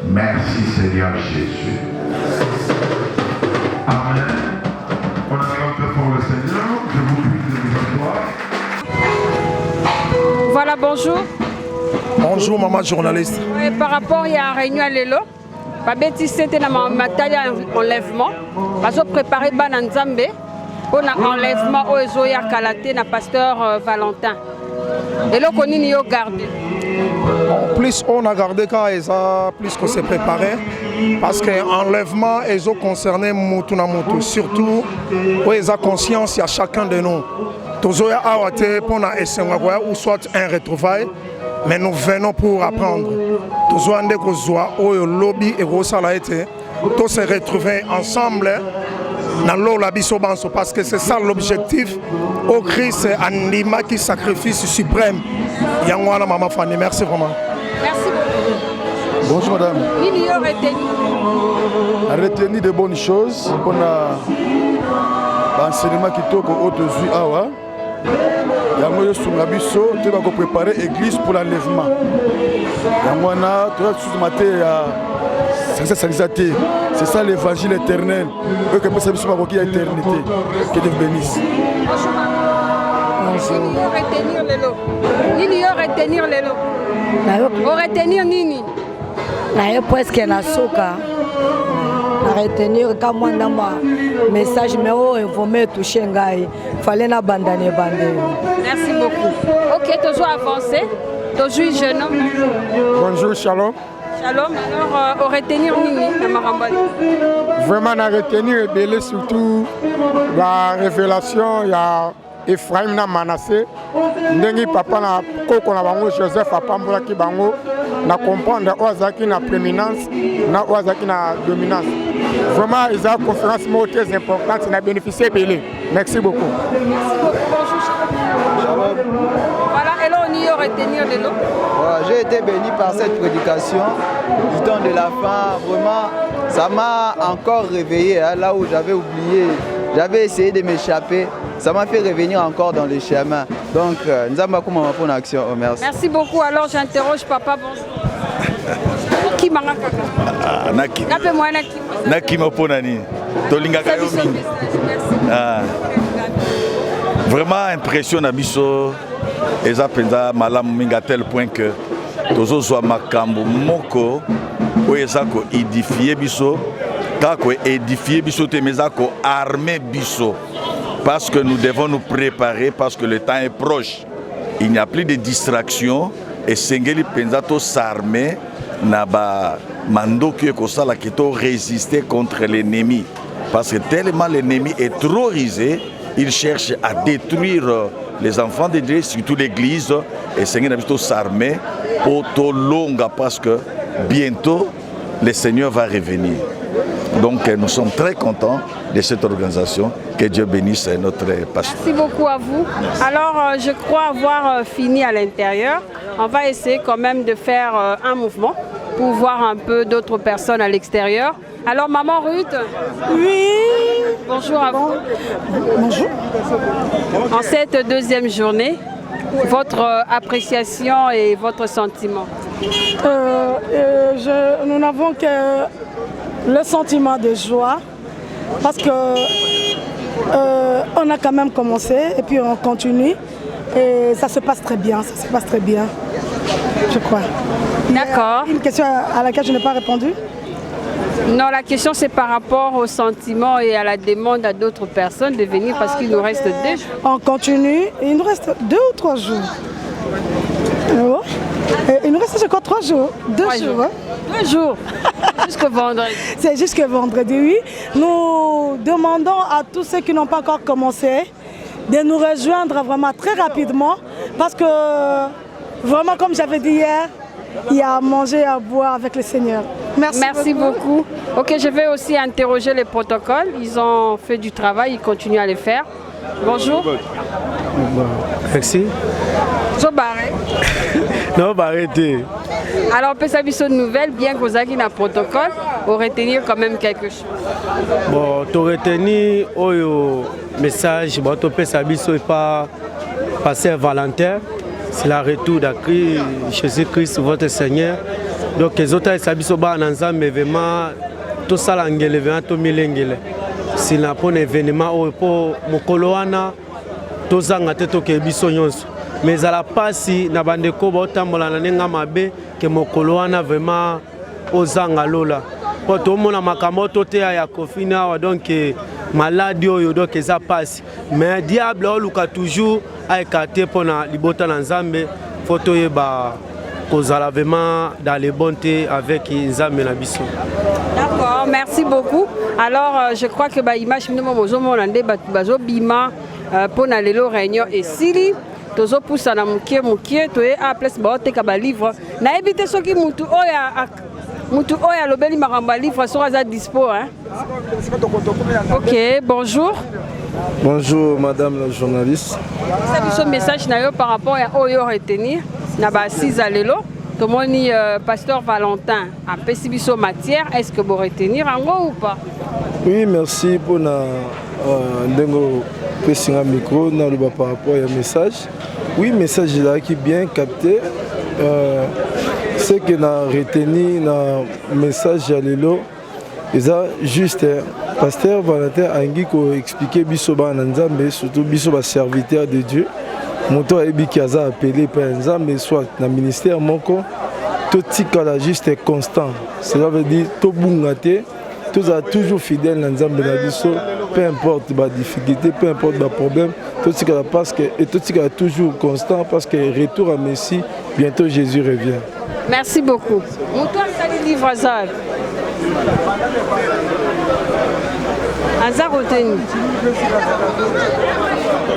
[SPEAKER 1] Merci Seigneur Jésus. Amen. On acclame très fort le Seigneur. Je vous prie de vous asseoir.
[SPEAKER 6] Voilà, bonjour.
[SPEAKER 8] Bonjour maman journaliste.
[SPEAKER 6] Et par rapport à la réunion à l'élo, Babeti c'était na matériel enlèvement, parce que préparer Bananzambe pour l'enlèvement au Ezoya Kalaté na pasteur Valentin. Et là on y a gardé.
[SPEAKER 8] Plus on a gardé quand plus qu'on s'est préparé, parce que l'enlèvement est concerné Moutouna Moutou, surtout où ils ont conscience il y a chacun de nous. Tozoya Awate pour ou soit un retrouvaille. Mais nous venons pour apprendre. Tous les lobby et tous se retrouver ensemble dans l'Olabisobanso parce que c'est ça l'objectif. Au Christ, Anima qui sacrifice suprême. Yangwana Maman Fanny, merci vraiment.
[SPEAKER 6] Merci beaucoup.
[SPEAKER 9] Bonjour madame.
[SPEAKER 6] Il y a
[SPEAKER 9] retenu de bonnes choses. On a l'enseignement qui toque au Haute-Zui Awa. Yango yo sunga biso te ba ko préparer église pour l'enlèvement. Yango na to sous maté ya c'est ça l'évangile éternel. Eux que ça biso ba ko ki éternité. Que Dieu bénisse.
[SPEAKER 6] Il y a retenir les lots. On retenir nini.
[SPEAKER 10] Na yo presque na soka. À retenir quand moi dans ma message mais informer toucher ngai fallait na bandane bandé.
[SPEAKER 6] Merci beaucoup. OK, toujours avancé. Toujours jeune homme.
[SPEAKER 11] Bonjour, shalom.
[SPEAKER 6] Shalom. Alors au retenir nini na marambali.
[SPEAKER 11] Vraiment à retenir belé surtout la révélation il y a Ephraim na Manassé. Ndengi papa na koko na bango Joseph apambola ki bango na comprendre ozaki na prééminence na ozaki na dominance. Vraiment, ils ont une conférence très importante, on a bénéficié belé. Merci beaucoup.
[SPEAKER 6] Merci beaucoup. Voilà, et là on y a retenir de l'eau.
[SPEAKER 12] J'ai été béni par cette prédication du temps de la fin. Vraiment, ça m'a encore réveillé hein, là où j'avais oublié. J'avais essayé de m'échapper. Ça m'a fait revenir encore dans le chemin. Donc, nous avons commencé pour une action. Oh, merci.
[SPEAKER 6] Merci beaucoup. Alors, j'interroge papa. Bonjour. Qui m'a
[SPEAKER 13] Naki. Naki Moponani. Tolinga Kayomi. Vraiment impressionnant biso. Eza penza malam minga tel point que tozo zo makambo moko o eza ko édifier biso. Ka ko édifier biso te meza ko armer biso. Parce que nous devons nous préparer parce que le temps est proche. Il n'y a plus de distractions et Sengeli Penzato s'armer n'a pas mando qui est comme ça là qui doit résister contre l'ennemi. Parce que tellement l'ennemi est trop risé, il cherche à détruire les enfants de Dieu, surtout l'église. Et Sengeli Penzato s'armer pour tout long parce que bientôt le Seigneur va revenir. Donc nous sommes très contents de cette organisation. Que Dieu bénisse notre pasteur.
[SPEAKER 6] Merci beaucoup à vous. Alors je crois avoir fini à l'intérieur. On va essayer quand même de faire un mouvement pour voir un peu d'autres personnes à l'extérieur. Alors, maman Ruth?
[SPEAKER 14] Oui.
[SPEAKER 6] Bonjour à vous.
[SPEAKER 14] Bonjour.
[SPEAKER 6] En cette deuxième journée, votre appréciation et votre sentiment?
[SPEAKER 14] Nous n'avons que le sentiment de joie parce que on a quand même commencé et puis on continue et ça se passe très bien, je crois.
[SPEAKER 6] D'accord.
[SPEAKER 14] Une question à laquelle je n'ai pas répondu?
[SPEAKER 6] Non, la question c'est par rapport au sentiment et à la demande à d'autres personnes de venir parce qu'il nous reste 2 jours.
[SPEAKER 14] On continue, il nous reste 2 ou 3 jours. Il nous reste encore 3 jours, 2 jours.
[SPEAKER 6] 2 jours, jusqu'au vendredi.
[SPEAKER 14] C'est jusqu'au vendredi, oui. Nous demandons à tous ceux qui n'ont pas encore commencé de nous rejoindre vraiment très rapidement parce que vraiment, comme j'avais dit hier, il y a à manger et à boire avec le Seigneur.
[SPEAKER 6] Merci beaucoup. Ok, je vais aussi interroger les protocoles. Ils ont fait du travail, ils continuent à le faire. Bonjour.
[SPEAKER 15] Merci. Non, arrêtez.
[SPEAKER 6] Alors, on peut savoir une nouvelle, bien que vous ayez un protocole, pour retenir quand même quelque chose.
[SPEAKER 15] Bon, tu retenir le message, tu peux savoir pas passer Valentin. C'est le retour de Jésus-Christ, votre Seigneur. Donc, les autres, ils sont mais vraiment, tout ça, tout milengele. C'est un événement pour Mokoloana, tout ça, mais à la passe, na bandeko botambola na nenga mabe que Mokoloana vraiment ozanga lola. Pour tout le monde, makambo tote ya kofina donc maladie oyo donc eza passe. Mais diable oluka toujours a écarté pour na libota na Nzambe photo yeba kozala vraiment dans les bontés avec Nzambe na biso.
[SPEAKER 6] D'accord, merci beaucoup. Alors je crois que ba image mino mozo monande bazo bima pour na lelo réunion et sili tozo poussa na mukie toye a place ba oteka ba livre na ebite soki mutu oya lobeli makamba livre so aza dispo hein. OK, bonjour.
[SPEAKER 16] Bonjour madame la journaliste.
[SPEAKER 6] C'est un message na yo par rapport à oyo retenir na ba 6 alelo. Tomoni pasteur Valentin a pesi biso matière, est-ce que vous retenir en ou pas?
[SPEAKER 16] Oui, merci pour na ndengo pesinga micro na le par rapport au message. Oui, message là qui bien capté. Ce que na retenu na message à l'élo, c'est juste pasteur Valentin angi ko expliquer biso ba nzambe surtout biso ba serviteur de Dieu. Moto ebi ki aza appelé par nzambe soit na ministère moko tout tikala juste constant. Cela veut dire to bungate tous a toujours fidèle dans nzambe na biso, peu importe la difficulté, peu importe le problème, tout ce parce que et tout ce toujours constant parce que retour à Messie, bientôt Jésus revient.
[SPEAKER 6] Merci beaucoup. Montoir sali livre Azar. Azar retenu.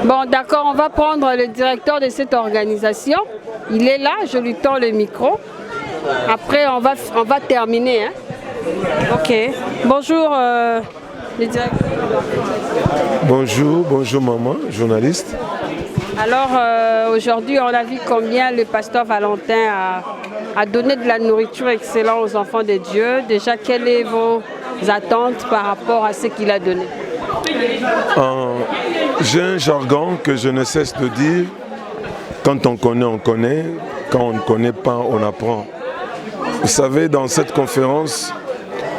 [SPEAKER 6] Bon, d'accord, on va prendre le directeur de cette organisation. Il est là, je lui tends le micro. Après, on va terminer. Hein. Ok. Bonjour, le directeur.
[SPEAKER 17] Bonjour maman, journaliste.
[SPEAKER 6] Alors, aujourd'hui, on a vu combien le pasteur Valentin a donné de la nourriture excellente aux enfants de Dieu. Déjà, quelles sont vos attentes par rapport à ce qu'il a donné?
[SPEAKER 17] J'ai un jargon que je ne cesse de dire. Quand on connaît. Quand on ne connaît pas, on apprend. Vous savez, dans cette conférence,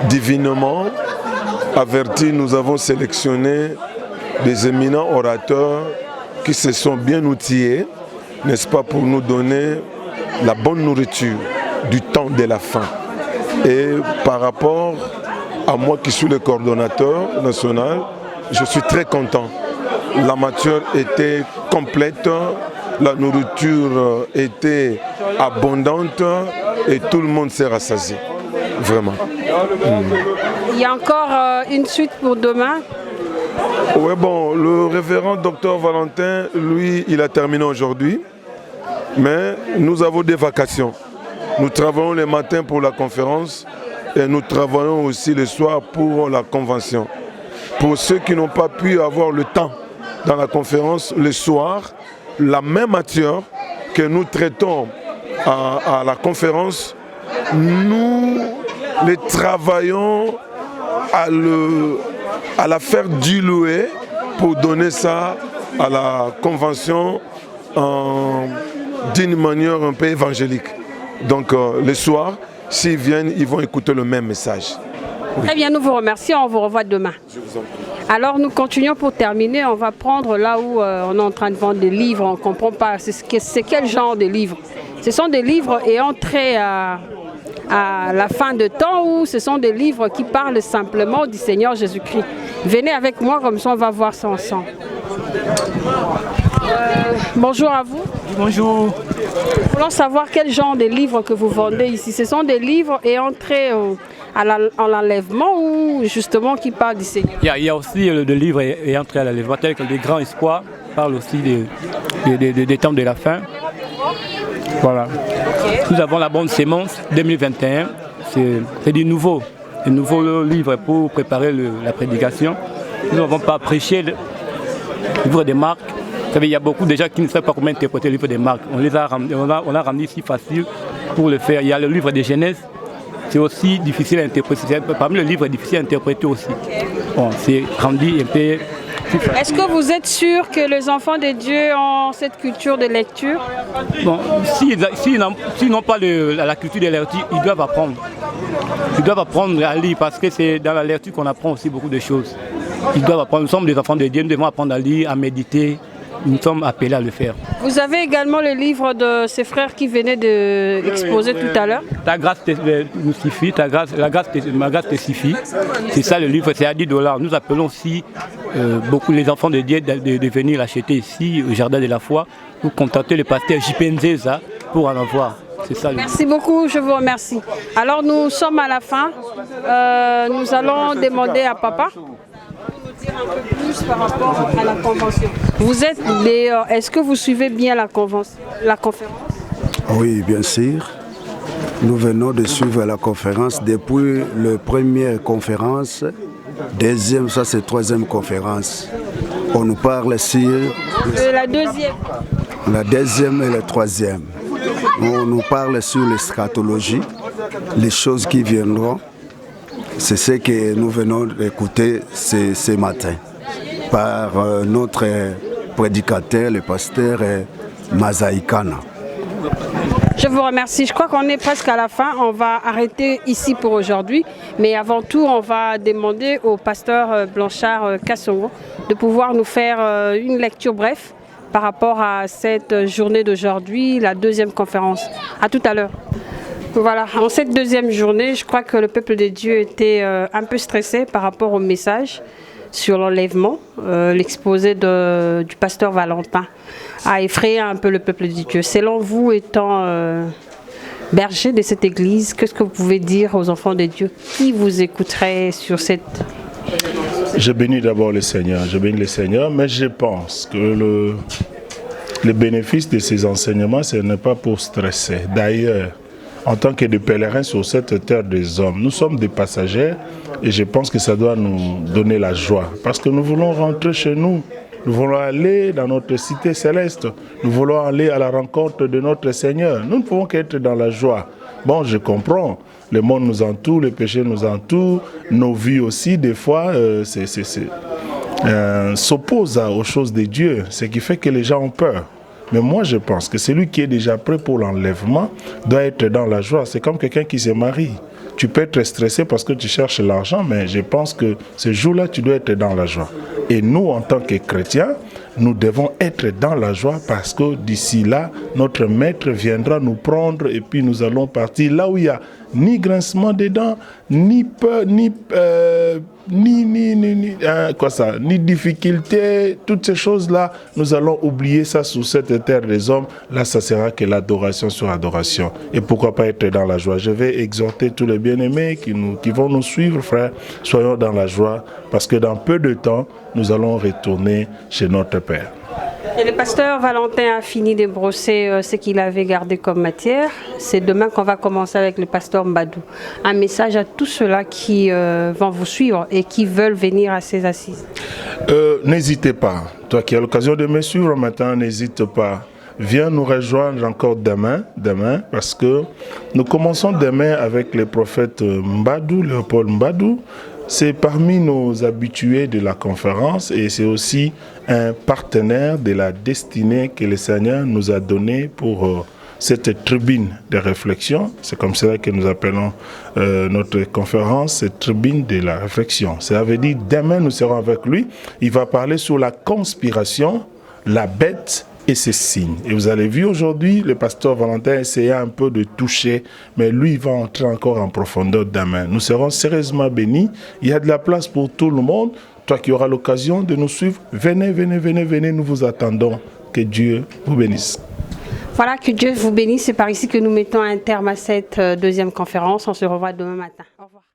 [SPEAKER 17] divinement averti, nous avons sélectionné des éminents orateurs qui se sont bien outillés, n'est-ce pas, pour nous donner la bonne nourriture du temps de la fin. Et par rapport à moi qui suis le coordonnateur national, je suis très content. La matière était complète, la nourriture était abondante et tout le monde s'est rassasié. Vraiment.
[SPEAKER 6] Il y a encore une suite pour demain.
[SPEAKER 17] Oui, bon, le révérend docteur Valentin, lui, il a terminé aujourd'hui. Mais nous avons des vacations. Nous travaillons les matins pour la conférence et nous travaillons aussi le soir pour la convention. Pour ceux qui n'ont pas pu avoir le temps dans la conférence, le soir, la même matière que nous traitons à la conférence nous les travaillons à la faire diluer pour donner ça à la convention d'une manière un peu évangélique. Donc les soirs, s'ils viennent, ils vont écouter le même message.
[SPEAKER 6] Très bien, nous vous remercions, on vous revoit demain.
[SPEAKER 17] Je vous en prie.
[SPEAKER 6] Alors nous continuons pour terminer, on va prendre là où on est en train de vendre des livres, on ne comprend pas, c'est quel genre de livres? Ce sont des livres ayant trait à la fin de temps ou ce sont des livres qui parlent simplement du Seigneur Jésus-Christ? Venez avec moi, comme ça on va voir ça ensemble. Bonjour à vous.
[SPEAKER 18] Bonjour.
[SPEAKER 6] Nous voulons savoir quel genre de livres que vous vendez ici. Ce sont des livres ayant trait à l'enlèvement ou justement qui parlent du Seigneur?
[SPEAKER 18] Il y a aussi des livres ayant trait à l'enlèvement, tels que Les Grands Espoirs, parlent aussi des temps de la fin. Voilà. Nous avons La Bonne Sémence 2021, c'est du nouveau livre pour préparer la prédication. Nous n'avons pas prêché le livre des Marc. Vous savez, il y a beaucoup de gens qui ne savent pas comment interpréter le livre des Marc. On l'a rendu si facile pour le faire. Il y a le livre des Genèse, c'est aussi difficile à interpréter. Parmi les livres difficiles à interpréter aussi. Bon, c'est rendu un peu.
[SPEAKER 6] Est-ce que vous êtes sûr que les enfants de Dieu ont cette culture de lecture?
[SPEAKER 18] Bon, s'ils n'ont pas la culture de lecture, ils doivent apprendre. Ils doivent apprendre à lire parce que c'est dans la lecture qu'on apprend aussi beaucoup de choses. Ils doivent apprendre. Nous sommes des enfants de Dieu, nous devons apprendre à lire, à méditer. Nous sommes appelés à le faire.
[SPEAKER 6] Vous avez également le livre de ces frères qui venaient d'exposer tout à l'heure.
[SPEAKER 18] Ta grâce nous suffit, ma grâce te suffit. C'est ça le livre, c'est à $10. Nous appelons aussi beaucoup les enfants de Dieu de venir l'acheter ici au Jardin de la Foi pour contacter le pasteur J.P. Nzeza pour en avoir. Ça,
[SPEAKER 6] merci beaucoup, je vous remercie. Alors nous sommes à la fin. Nous allons demander à papa de nous dire un peu plus par rapport à la convention. Vous êtes est-ce que vous suivez bien la conférence?
[SPEAKER 19] Oui, bien sûr. Nous venons de suivre la conférence depuis la première conférence, deuxième, ça c'est troisième conférence. On nous parle sur
[SPEAKER 6] la deuxième.
[SPEAKER 19] La deuxième et la troisième. On nous parle sur l'eschatologie, les choses qui viendront. C'est ce que nous venons d'écouter ce matin par notre prédicateur, le pasteur Mazaïkana.
[SPEAKER 6] Je vous remercie. Je crois qu'on est presque à la fin. On va arrêter ici pour aujourd'hui. Mais avant tout, on va demander au pasteur Blanchard Kassongo de pouvoir nous faire une lecture brève par rapport à cette journée d'aujourd'hui, la deuxième conférence. À tout à l'heure. Voilà, en cette deuxième journée, je crois que le peuple de Dieu était un peu stressé par rapport au message sur l'enlèvement. L'exposé du pasteur Valentin a effrayé un peu le peuple de Dieu. Selon vous, étant berger de cette église, qu'est-ce que vous pouvez dire aux enfants de Dieu qui vous écouteraient sur cette...
[SPEAKER 1] Je bénis d'abord le Seigneur, mais je pense que le bénéfice de ces enseignements, ce n'est pas pour stresser. D'ailleurs, en tant que des pèlerins sur cette terre des hommes, nous sommes des passagers et je pense que ça doit nous donner la joie. Parce que nous voulons rentrer chez nous, nous voulons aller dans notre cité céleste, nous voulons aller à la rencontre de notre Seigneur. Nous ne pouvons qu'être dans la joie. Bon, je comprends, le monde nous entoure, le péché nous entoure, nos vies aussi, des fois, s'opposent aux choses de Dieu, ce qui fait que les gens ont peur. Mais moi, je pense que celui qui est déjà prêt pour l'enlèvement doit être dans la joie. C'est comme quelqu'un qui se marie. Tu peux être stressé parce que tu cherches l'argent, mais je pense que ce jour-là, tu dois être dans la joie. Et nous, en tant que chrétiens, nous devons être dans la joie parce que d'ici là, notre maître viendra nous prendre et puis nous allons partir là où il n'y a ni grincement des dents, ni peur, ni difficulté. Toutes ces choses-là, nous allons oublier ça sous cette terre des hommes. Là, ça sera que l'adoration sur adoration. Et pourquoi pas être dans la joie? Je vais exhorter tous les bien-aimés qui vont nous suivre, frères. Soyons dans la joie parce que dans peu de temps, nous allons retourner chez notre Père.
[SPEAKER 6] Et le pasteur Valentin a fini de brosser ce qu'il avait gardé comme matière. C'est demain qu'on va commencer avec le pasteur Mbadou. Un message à tous ceux-là qui vont vous suivre et qui veulent venir à ces assises.
[SPEAKER 1] N'hésitez pas. Toi qui as l'occasion de me suivre maintenant, n'hésite pas. viens nous rejoindre encore demain, parce que nous commençons demain avec le prophète Mbadou, Léopold Mbadou. C'est parmi nos habitués de la conférence et c'est aussi un partenaire de la destinée que le Seigneur nous a donnée pour cette tribune de réflexion. C'est comme ça que nous appelons notre conférence, cette tribune de la réflexion. Ça veut dire demain nous serons avec lui. Il va parler sur la conspiration, la bête et ses signes. Et vous avez vu aujourd'hui, le pasteur Valentin essayait un peu de toucher, mais lui il va entrer encore en profondeur demain. Nous serons sérieusement bénis. Il y a de la place pour tout le monde. Toi qui auras l'occasion de nous suivre, venez, nous vous attendons. Que Dieu vous bénisse.
[SPEAKER 6] Voilà, que Dieu vous bénisse. C'est par ici que nous mettons un terme à cette deuxième conférence. On se revoit demain matin. Au revoir.